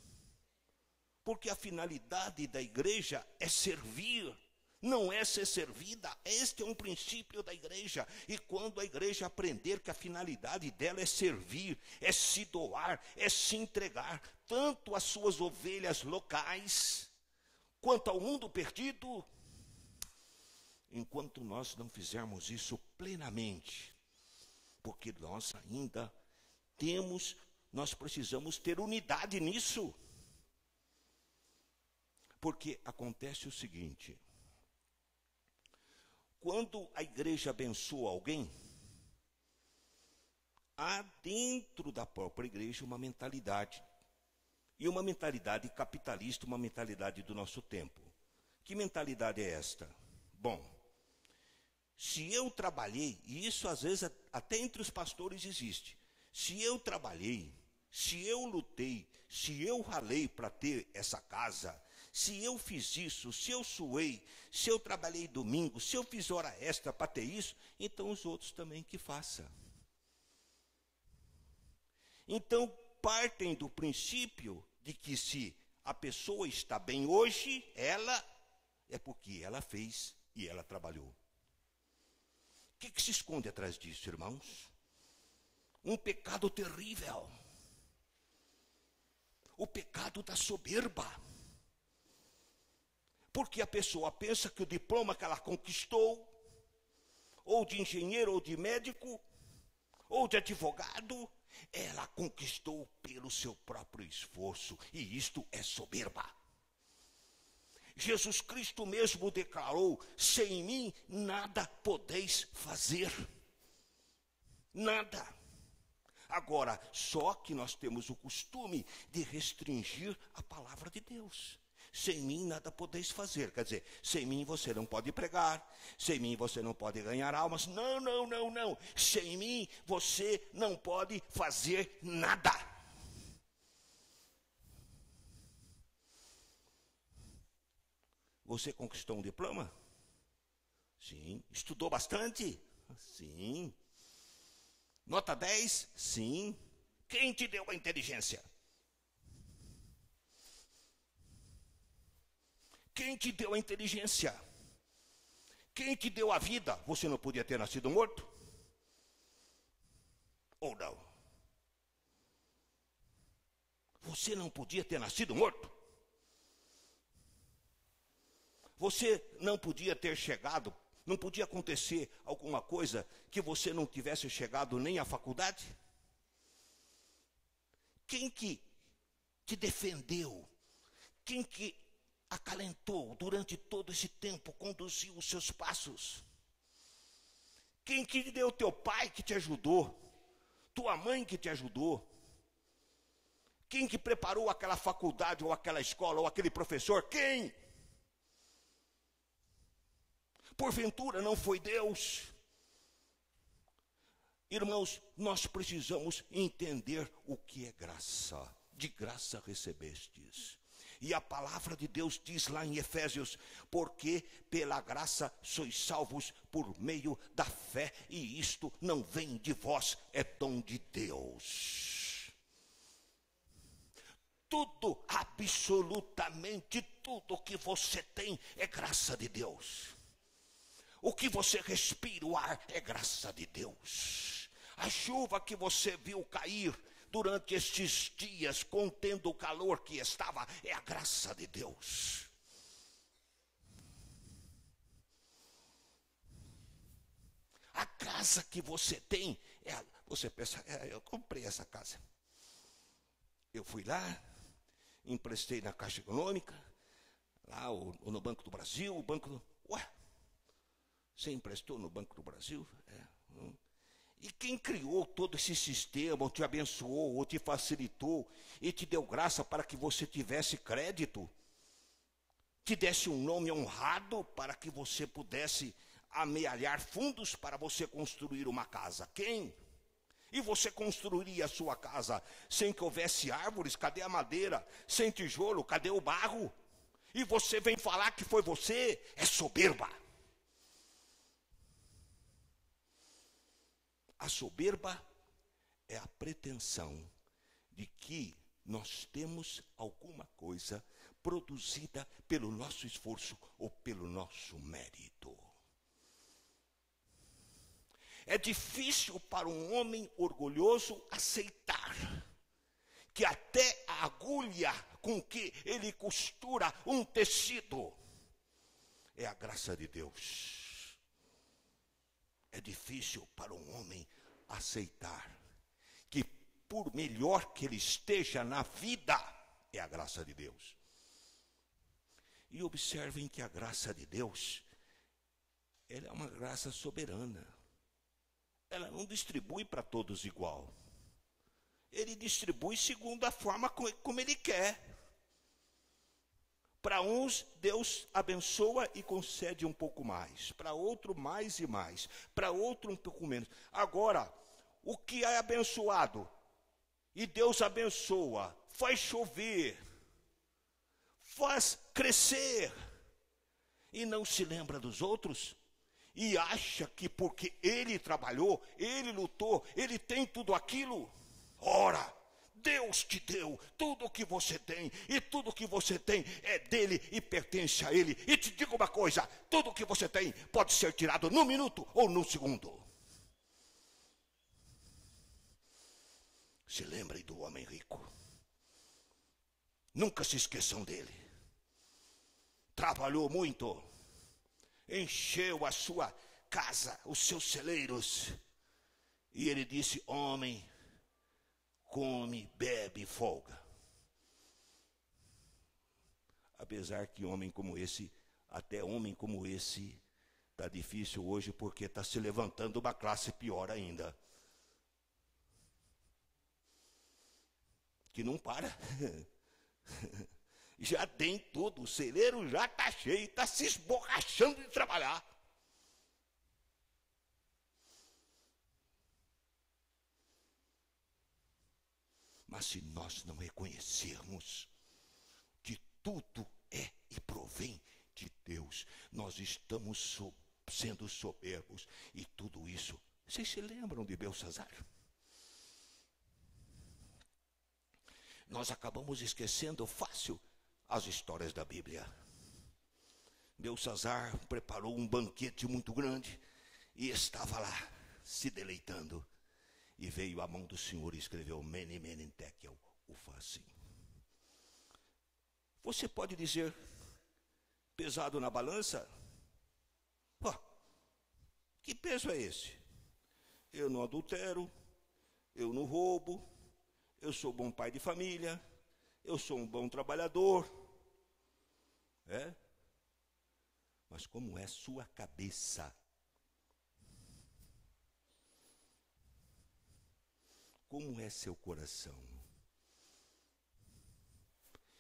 porque a finalidade da igreja é servir, não é ser servida. Este é um princípio da igreja. E quando a igreja aprender que a finalidade dela é servir, é se doar, é se entregar, tanto às suas ovelhas locais, quanto ao mundo perdido, enquanto nós não fizermos isso plenamente, porque nós ainda nós precisamos ter unidade nisso. Porque acontece o seguinte: quando a igreja abençoa alguém, há dentro da própria igreja uma mentalidade. E uma mentalidade capitalista, uma mentalidade do nosso tempo. Que mentalidade é esta? Bom, se eu trabalhei, e isso às vezes até entre os pastores existe. Se eu trabalhei, se eu lutei, se eu ralei para ter essa casa, se eu fiz isso, se eu suei, se eu trabalhei domingo, se eu fiz hora extra para ter isso, então os outros também que façam. Então, partem do princípio de que se a pessoa está bem hoje, ela é porque ela fez e ela trabalhou. O que se esconde atrás disso, irmãos? Um pecado terrível. O pecado da soberba. Porque a pessoa pensa que o diploma que ela conquistou, ou de engenheiro, ou de médico, ou de advogado, ela conquistou pelo seu próprio esforço. E isto é soberba. Jesus Cristo mesmo declarou: sem mim nada podeis fazer. Nada. Agora, só que nós temos o costume de restringir a palavra de Deus. Sem mim nada podeis fazer. Quer dizer, sem mim você não pode pregar, sem mim você não pode ganhar almas. Não, não, não, não. Sem mim você não pode fazer nada. Você conquistou um diploma? Sim. Estudou bastante? Sim. Nota 10? Sim. Quem te deu a inteligência? Quem te deu a inteligência? Quem te deu a vida? Você não podia ter nascido morto? Ou não? Você não podia ter nascido morto? Você não podia ter chegado, não podia acontecer alguma coisa que você não tivesse chegado nem à faculdade? Quem que te defendeu? Quem que acalentou durante todo esse tempo, conduziu os seus passos? Quem que deu? Teu pai que te ajudou? Tua mãe que te ajudou? Quem que preparou aquela faculdade, ou aquela escola, ou aquele professor? Quem? Porventura não foi Deus? Irmãos, nós precisamos entender o que é graça de graça recebestes. E a palavra de Deus diz lá em Efésios: porque pela graça sois salvos por meio da fé, e isto não vem de vós, é dom de Deus. Tudo, absolutamente tudo que você tem é graça de Deus. O que você respira, o ar, é graça de Deus. A chuva que você viu cair durante estes dias, contendo o calor que estava, é a graça de Deus. A casa que você tem, você pensa, eu comprei essa casa. Eu fui lá, emprestei na Caixa Econômica, lá no Banco do Brasil, Ué, você emprestou no Banco do Brasil? E quem criou todo esse sistema, ou te abençoou, ou te facilitou, e te deu graça para que você tivesse crédito, te desse um nome honrado para que você pudesse amealhar fundos para você construir uma casa? Quem? E você construiria a sua casa sem que houvesse árvores? Cadê a madeira? Sem tijolo? Cadê o barro? E você vem falar que foi você? É soberba. A soberba é a pretensão de que nós temos alguma coisa produzida pelo nosso esforço ou pelo nosso mérito. É difícil para um homem orgulhoso aceitar que até a agulha com que ele costura um tecido é a graça de Deus. É difícil para um homem aceitar que, por melhor que ele esteja na vida, é a graça de Deus. E observem que a graça de Deus, ela é uma graça soberana. Ela não distribui para todos igual. Ele distribui segundo a forma como ele quer. Para uns, Deus abençoa e concede um pouco mais. Para outro, mais e mais. Para outro, um pouco menos. Agora, o que é abençoado, e Deus abençoa, faz chover, faz crescer, e não se lembra dos outros, e acha que porque ele trabalhou, ele lutou, ele tem tudo aquilo. Ora, Deus te deu tudo o que você tem, e tudo o que você tem é dele e pertence a ele. E te digo uma coisa: tudo o que você tem pode ser tirado num minuto ou num segundo. Se lembrem do homem rico. Nunca se esqueçam dele. Trabalhou muito, encheu a sua casa, os seus celeiros, e ele disse: homem, come, bebe, folga. Apesar que homem como esse, até homem como esse, está difícil hoje, porque está se levantando uma classe pior ainda, que não para. Já tem tudo, o celeiro já está cheio, está se esborrachando de trabalhar. Mas se nós não reconhecermos que tudo é e provém de Deus, nós estamos sendo soberbos. E tudo isso, vocês se lembram de Belsazar? Nós acabamos esquecendo fácil as histórias da Bíblia. Belsazar preparou um banquete muito grande e estava lá, se deleitando. E veio a mão do Senhor e escreveu Mene, Mene, Tekel, Ufarsim. Você pode dizer, pesado na balança? Pô, que peso é esse? Eu não adultero, eu não roubo, eu sou bom pai de família, eu sou um bom trabalhador. É? Mas como é sua cabeça? Como é seu coração?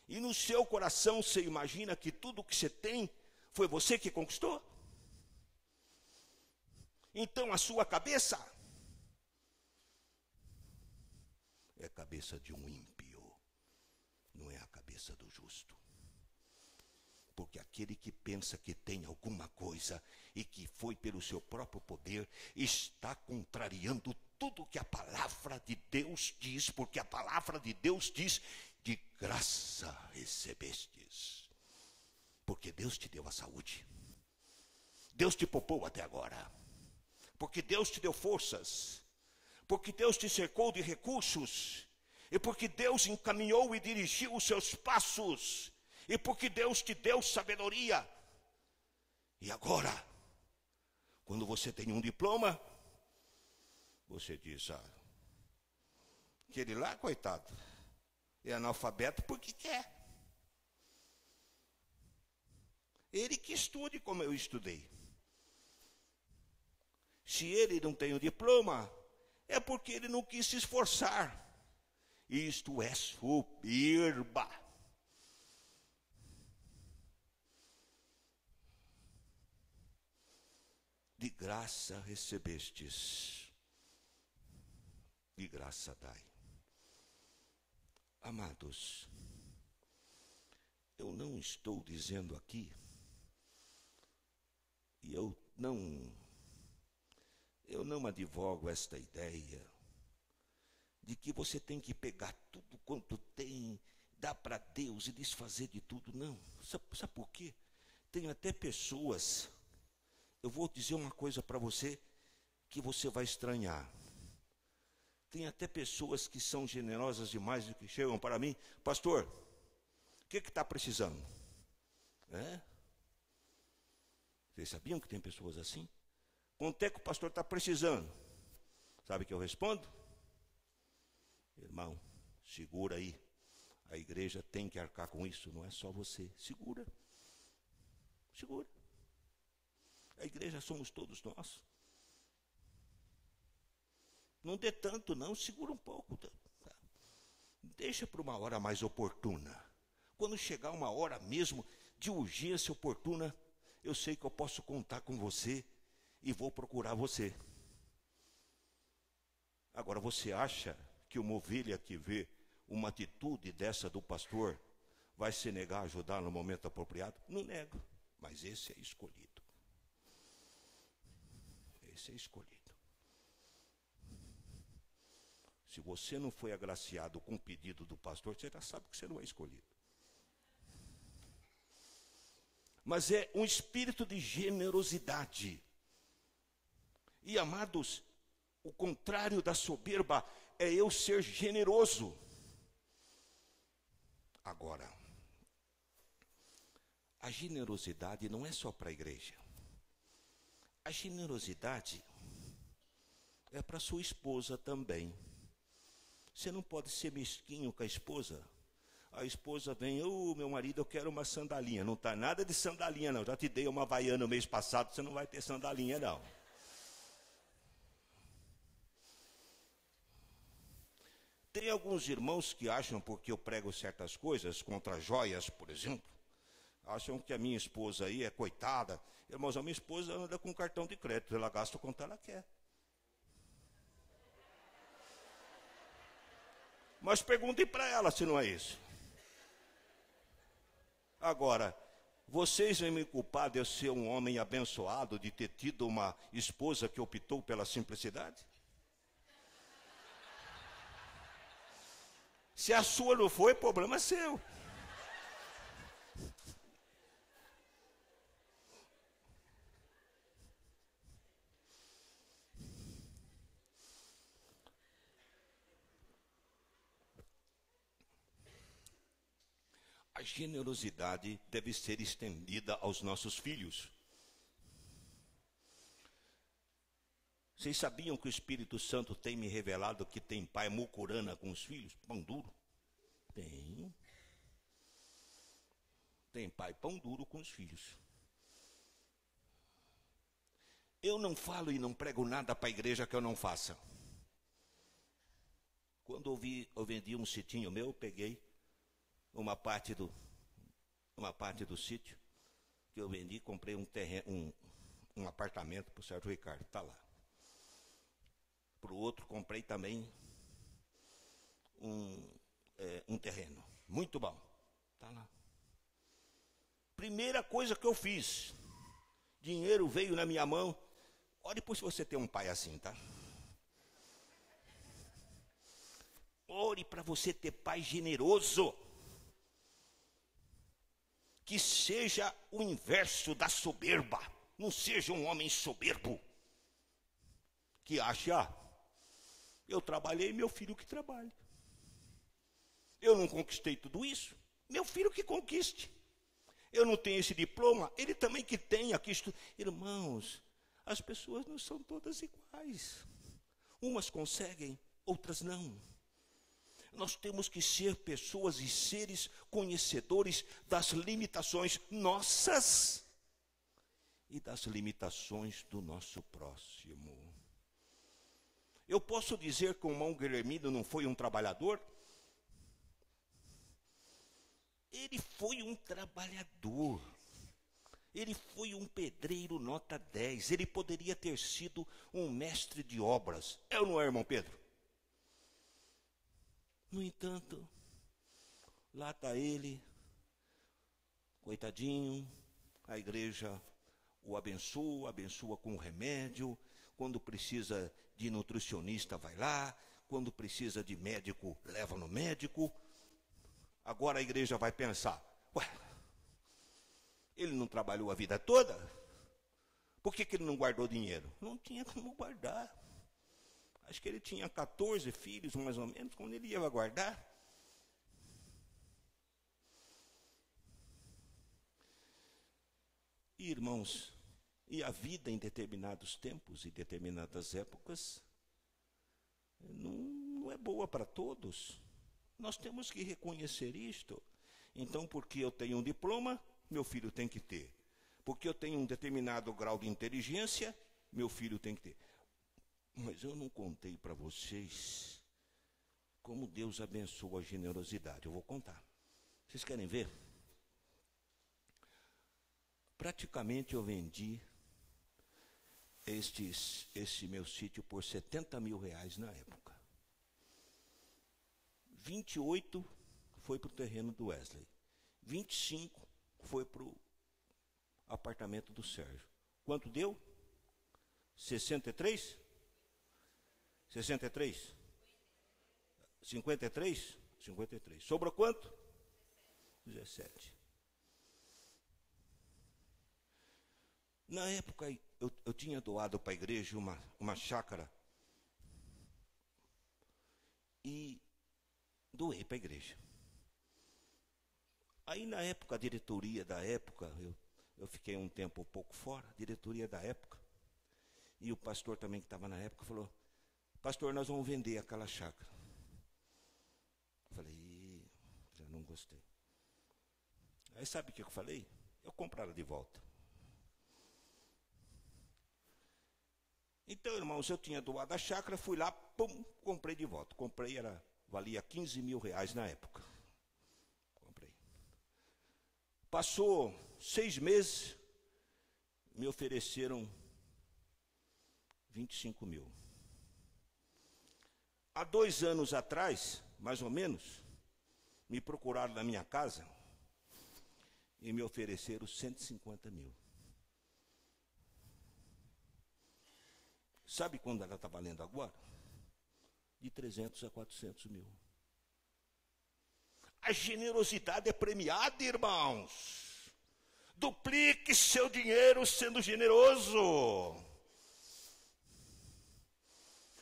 E no seu coração você imagina que tudo que você tem foi você que conquistou? Então a sua cabeça é a cabeça de um ímpio, não é a cabeça do justo. Porque aquele que pensa que tem alguma coisa e que foi pelo seu próprio poder, está contrariando tudo que a palavra de Deus diz, porque a palavra de Deus diz: de graça recebestes. Porque Deus te deu a saúde. Deus te poupou até agora. Porque Deus te deu forças. Porque Deus te cercou de recursos. E porque Deus encaminhou e dirigiu os seus passos. E porque Deus te deu sabedoria. E agora, quando você tem um diploma, você diz: aquele lá, coitado, é analfabeto porque quer. Ele que estude como eu estudei. Se ele não tem o diploma, é porque ele não quis se esforçar. Isto é soberba. De graça recebestes, de graça dai. Amados, eu não estou dizendo aqui, e eu não advogo esta ideia de que você tem que pegar tudo quanto tem, dar para Deus e desfazer de tudo. Não. Sabe por quê? Tem até pessoas, eu vou dizer uma coisa para você que você vai estranhar. Tem até pessoas que são generosas demais e que chegam para mim: pastor, o que está precisando? Vocês sabiam que tem pessoas assim? Quanto é que o pastor está precisando? Sabe o que eu respondo? Irmão, segura aí. A igreja tem que arcar com isso, não é só você. Segura. Segura. A igreja somos todos nós. Não dê tanto não, segura um pouco. Tá? Deixa para uma hora mais oportuna. Quando chegar uma hora mesmo de urgência oportuna, eu sei que eu posso contar com você e vou procurar você. Agora, você acha que uma ovelha que vê uma atitude dessa do pastor vai se negar a ajudar no momento apropriado? Não nego, mas esse é escolhido. Esse é escolhido. Se você não foi agraciado com o pedido do pastor, você já sabe que você não é escolhido. Mas é um espírito de generosidade. E, amados, o contrário da soberba é eu ser generoso. Agora, a generosidade não é só para a igreja. A generosidade é para sua esposa também. Você não pode ser mesquinho com a esposa. A esposa vem: meu marido, eu quero uma sandalinha. Não está nada de sandalinha, não. Já te dei uma havaiana no mês passado, você não vai ter sandalinha, não. Tem alguns irmãos que acham, porque eu prego certas coisas, contra joias, por exemplo, acham que a minha esposa aí é coitada. Irmãos, a minha esposa anda com cartão de crédito, ela gasta o quanto ela quer. Mas perguntem para ela se não é isso. Agora, vocês vão me culpar de eu ser um homem abençoado, de ter tido uma esposa que optou pela simplicidade? Se a sua não foi, problema seu. A generosidade deve ser estendida aos nossos filhos. Vocês sabiam que o Espírito Santo tem me revelado que tem pai mucurana com os filhos? Pão duro? Tem. Tem pai pão duro com os filhos. Eu não falo e não prego nada para a igreja que eu não faça. Quando eu vendi um sitinho meu, eu peguei uma parte do sítio que eu vendi, comprei um terreno, um apartamento para o Sérgio Ricardo, está lá. Para o outro comprei também um terreno muito bom. Está lá. Primeira coisa que eu fiz, dinheiro veio na minha mão. Ore por se você tem um pai assim, tá? Ore para você ter pai generoso. Que seja o inverso da soberba. Não seja um homem soberbo. Que acha, eu trabalhei, meu filho que trabalhe. Eu não conquistei tudo isso, meu filho que conquiste. Eu não tenho esse diploma, ele também que tenha. Irmãos, as pessoas não são todas iguais. Umas conseguem, outras não. Nós temos que ser pessoas e seres conhecedores das limitações nossas e das limitações do nosso próximo. Eu posso dizer que o irmão Guilhermino não foi um trabalhador? Ele foi um trabalhador. Ele foi um pedreiro nota 10. Ele poderia ter sido um mestre de obras. É ou não é, irmão Pedro? No entanto, lá está ele, coitadinho, a igreja o abençoa com remédio. Quando precisa de nutricionista, vai lá. Quando precisa de médico, leva no médico. Agora a igreja vai pensar, ué, ele não trabalhou a vida toda? Por que ele não guardou dinheiro? Não tinha como guardar. Acho que ele tinha 14 filhos, mais ou menos, quando ele ia guardar. E, irmãos, e a vida em determinados tempos e determinadas épocas não é boa para todos. Nós temos que reconhecer isto. Então, porque eu tenho um diploma, meu filho tem que ter. Porque eu tenho um determinado grau de inteligência, meu filho tem que ter. Mas eu não contei para vocês como Deus abençoa a generosidade. Eu vou contar. Vocês querem ver? Praticamente eu vendi este meu sítio por R$70 mil na época. 28 foi para o terreno do Wesley. 25 foi para o apartamento do Sérgio. Quanto deu? 63? 63? 53? 53. Sobrou quanto? 17. Na época, eu tinha doado para a igreja uma chácara. E doei para a igreja. Aí, na época, a diretoria da época, eu fiquei um tempo um pouco fora, a diretoria da época, e o pastor também que estava na época falou, pastor, nós vamos vender aquela chácara. Eu falei, já não gostei. Aí sabe o que eu falei? Eu comprar ela de volta. Então, irmãos, eu tinha doado a chácara, fui lá, pum, comprei de volta. Comprei, valia R$15 mil na época. Comprei. Passou 6 meses, me ofereceram 25 mil. Há 2 anos atrás, mais ou menos, me procuraram na minha casa e me ofereceram 150 mil. Sabe quando ela está valendo agora? De 300 a 400 mil. A generosidade é premiada, irmãos. Duplique seu dinheiro sendo generoso.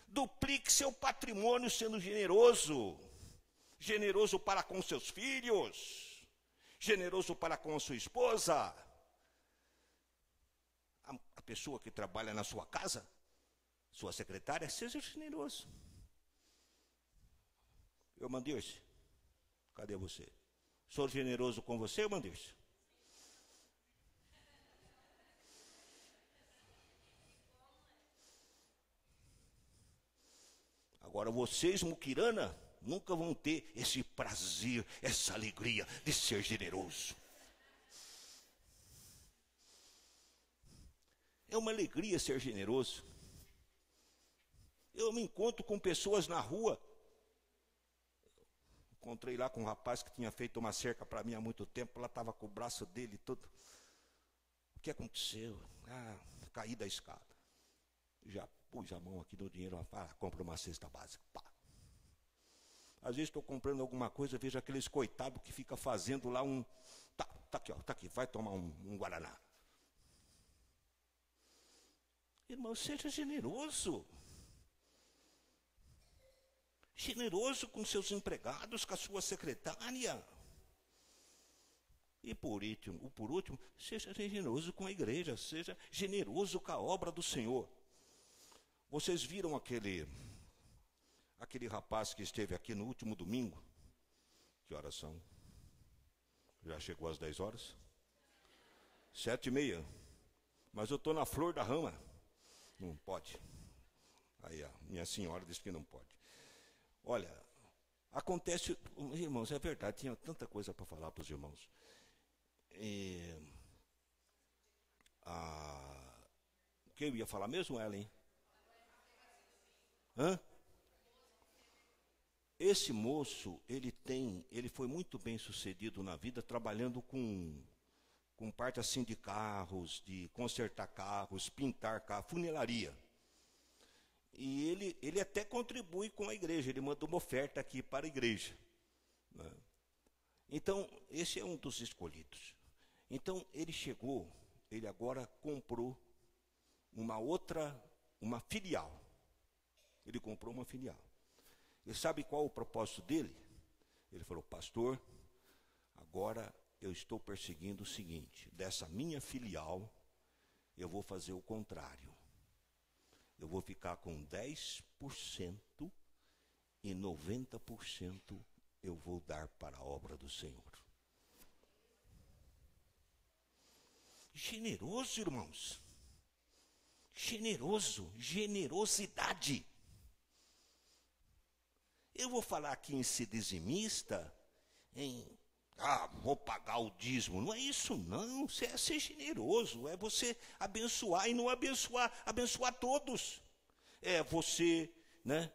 Duplique seu patrimônio sendo generoso. Generoso para com seus filhos. Generoso para com a sua esposa. A pessoa que trabalha na sua casa, sua secretária, seja generoso. Eu mandei isso. Cadê você? Sou generoso com você, eu mandei isso. Agora, vocês, muquirana, nunca vão ter esse prazer, essa alegria de ser generoso. É uma alegria ser generoso. Eu me encontro com pessoas na rua. Encontrei lá com um rapaz que tinha feito uma cerca para mim há muito tempo. Ela estava com o braço dele todo. O que aconteceu? Caí da escada. Já pus a mão aqui no dinheiro. Compra uma cesta básica. Pá. Às vezes estou comprando alguma coisa, vejo aqueles coitados que fica fazendo lá um... Tá aqui, ó, tá aqui, vai tomar um Guaraná. Irmão, seja generoso. Generoso com seus empregados, com a sua secretária. E por último, seja generoso com a igreja, seja generoso com a obra do Senhor. Vocês viram aquele rapaz que esteve aqui no último domingo? Que horas são? Já chegou às 10 horas? 7h30. Mas eu estou na flor da rama. Não pode. Aí a minha senhora disse que não pode. Olha, acontece... Irmãos, é verdade, tinha tanta coisa para falar para os irmãos. O que eu ia falar mesmo, Ellen? Esse moço, ele foi muito bem sucedido na vida, trabalhando com parte assim de carros, de consertar carros, pintar carros, funilaria. E ele até contribui com a igreja, ele mandou uma oferta aqui para a igreja, né? Então, esse é um dos escolhidos. Então, ele agora comprou uma filial. Ele comprou uma filial. E sabe qual o propósito dele? Ele falou: pastor, agora eu estou perseguindo o seguinte: dessa minha filial, eu vou fazer o contrário. Eu vou ficar com 10% e 90% eu vou dar para a obra do Senhor. Generoso, irmãos. Generosidade. Eu vou falar aqui em ser dizimista, vou pagar o dízimo. Não é isso, não. Você é ser generoso, é você abençoar e não abençoar todos. É você, né?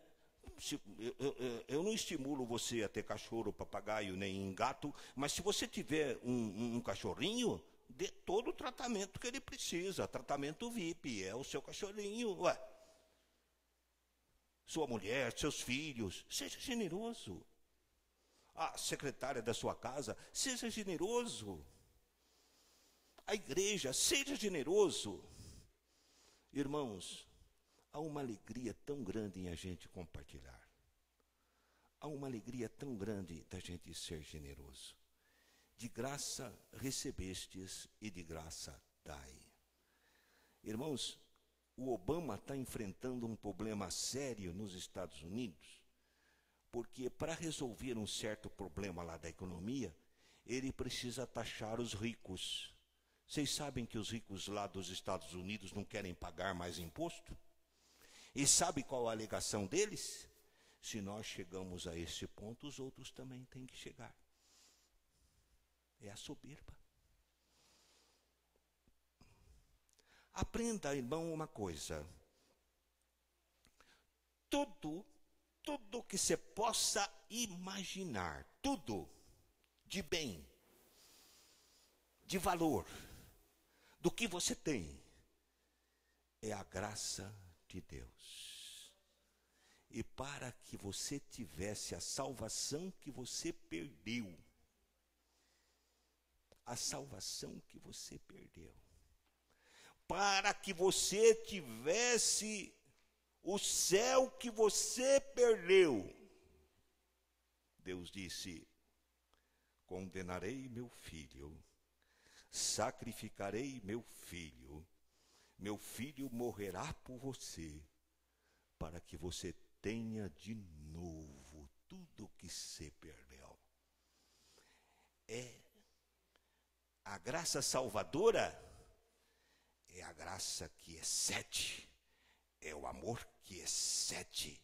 Eu não estimulo você a ter cachorro, papagaio, nem gato, mas se você tiver um cachorrinho, dê todo o tratamento que ele precisa. Tratamento VIP, é o seu cachorrinho. Sua mulher, seus filhos, seja generoso. A secretária da sua casa, seja generoso. A igreja, seja generoso. Irmãos, há uma alegria tão grande em a gente compartilhar. Há uma alegria tão grande da gente ser generoso. De graça recebestes e de graça dai. Irmãos, o Obama está enfrentando um problema sério nos Estados Unidos, porque para resolver um certo problema lá da economia, ele precisa taxar os ricos. Vocês sabem que os ricos lá dos Estados Unidos não querem pagar mais imposto? E sabe qual a alegação deles? Se nós chegamos a esse ponto, os outros também têm que chegar. É a soberba. Aprenda, irmão, uma coisa. Tudo que você possa imaginar, tudo de bem, de valor, do que você tem, é a graça de Deus. E para que você tivesse a salvação que você perdeu, para que você tivesse o céu que você perdeu, Deus disse: condenarei meu filho, sacrificarei meu filho morrerá por você, para que você tenha de novo tudo o que você perdeu. A graça salvadora é a graça que excede, é o amor que excede,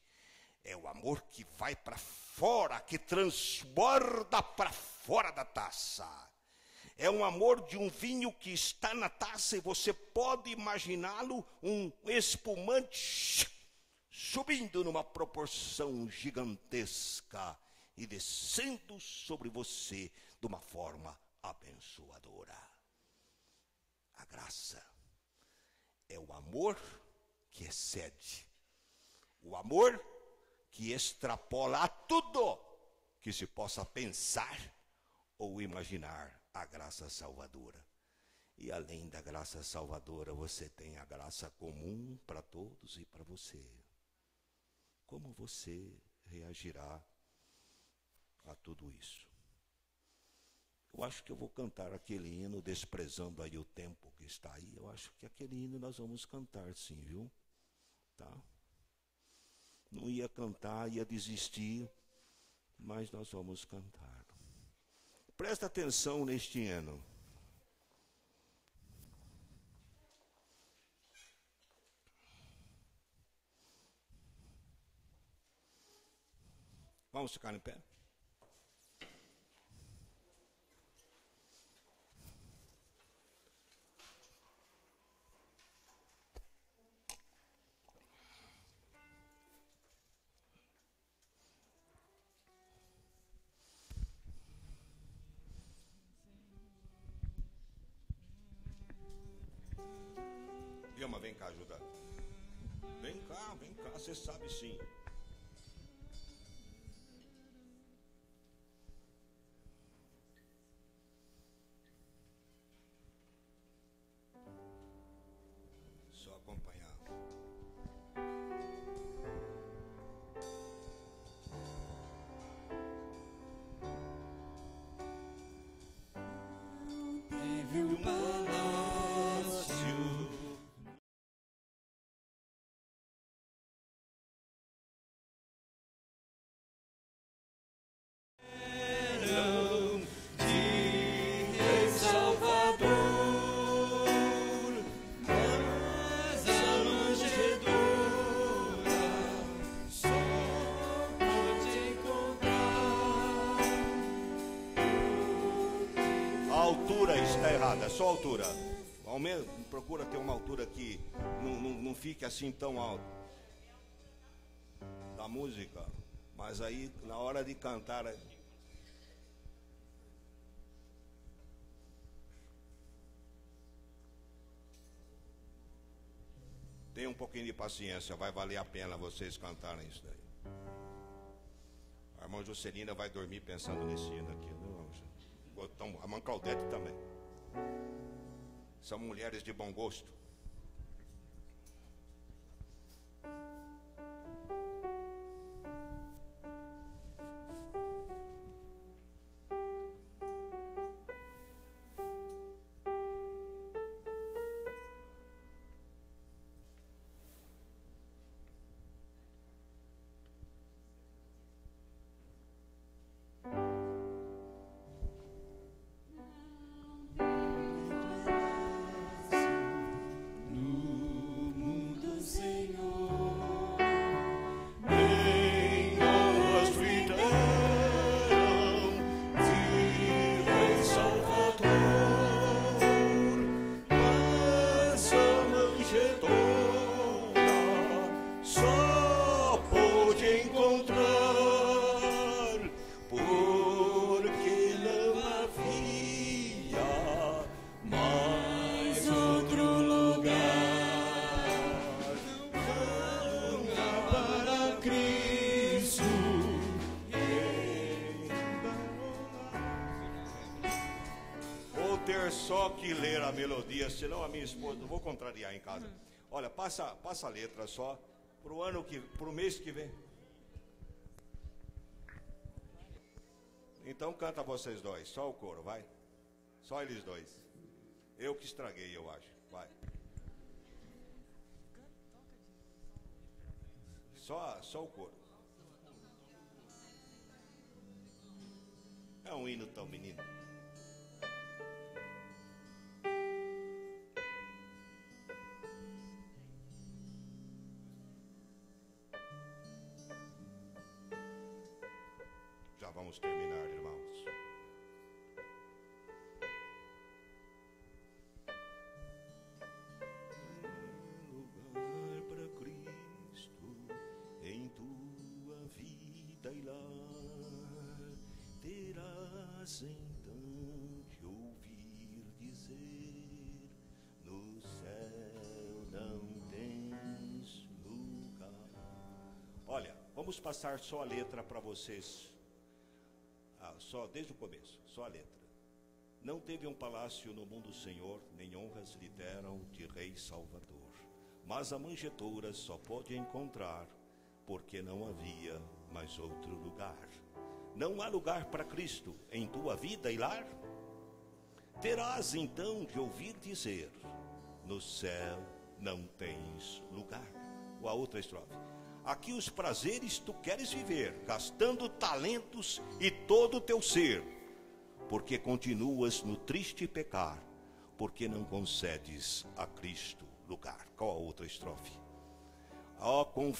é o amor que vai para fora, que transborda para fora da taça. É um amor de um vinho que está na taça e você pode imaginá-lo, um espumante subindo numa proporção gigantesca. e descendo sobre você de uma forma abençoadora. A graça é o amor que excede, o amor que extrapola a tudo que se possa pensar ou imaginar a graça salvadora. E além da graça salvadora, você tem a graça comum para todos e para você. Como você reagirá a tudo isso? Eu acho que eu vou cantar aquele hino, desprezando aí o tempo que está aí. Eu acho que aquele hino nós vamos cantar sim, viu? Tá? Não ia cantar, ia desistir, mas nós vamos cantar. Presta atenção neste hino. Vamos ficar em pé? Vilma, vem cá ajudar. Vem cá, você sabe sim. Só acompanhar. Teve um palácio. Só a altura. Ao menos procura ter uma altura que não fique assim tão alto da música. Mas aí na hora de cantar tenha um pouquinho de paciência, vai valer a pena vocês cantarem isso daí. A irmã Juscelina vai dormir pensando nesse hino aqui, não? A irmã Claudete também. São mulheres de bom gosto. Só que ler a melodia, senão a minha esposa, não vou contrariar em casa. Olha, passa a letra só pro mês que vem. Então canta vocês dois, só o coro, vai. Só eles dois. Eu que estraguei, eu acho. Vai. Só o coro. É um hino tão menino. Vamos terminar, irmãos. Lugar para Cristo em tua vida e lar. Terás então de ouvir dizer, no céu não tens lugar. Olha, vamos passar só a letra para vocês. Só desde o começo, só a letra. Não teve um palácio no mundo, Senhor, nem honras lhe deram de Rei Salvador. Mas a manjedoura só pôde encontrar, porque não havia mais outro lugar. Não há lugar para Cristo em tua vida e lar? Terás então de ouvir dizer, no céu não tens lugar. Ou a outra estrofe. Aqui os prazeres tu queres viver, gastando talentos e todo o teu ser, porque continuas no triste pecar, porque não concedes a Cristo lugar. Qual a outra estrofe? Ó, quão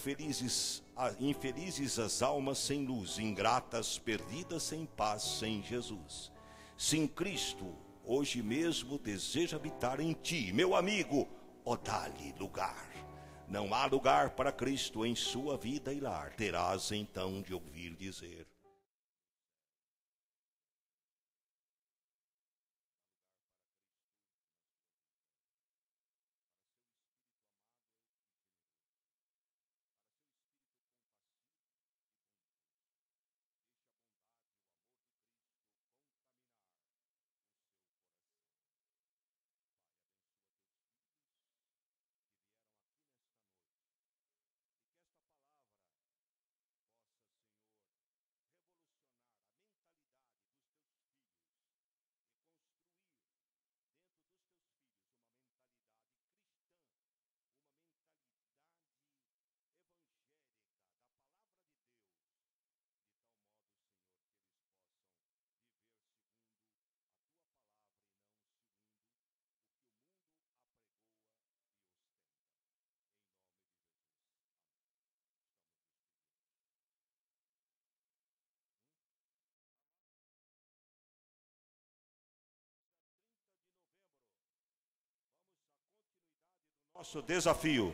infelizes as almas sem luz, ingratas, perdidas sem paz, sem Jesus. Sem Cristo, hoje mesmo deseja habitar em ti, meu amigo, ó, dá-lhe lugar. Não há lugar para Cristo em sua vida e lar. Terás então de ouvir dizer. Nosso desafio.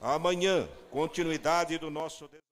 Amanhã, continuidade do nosso desafio.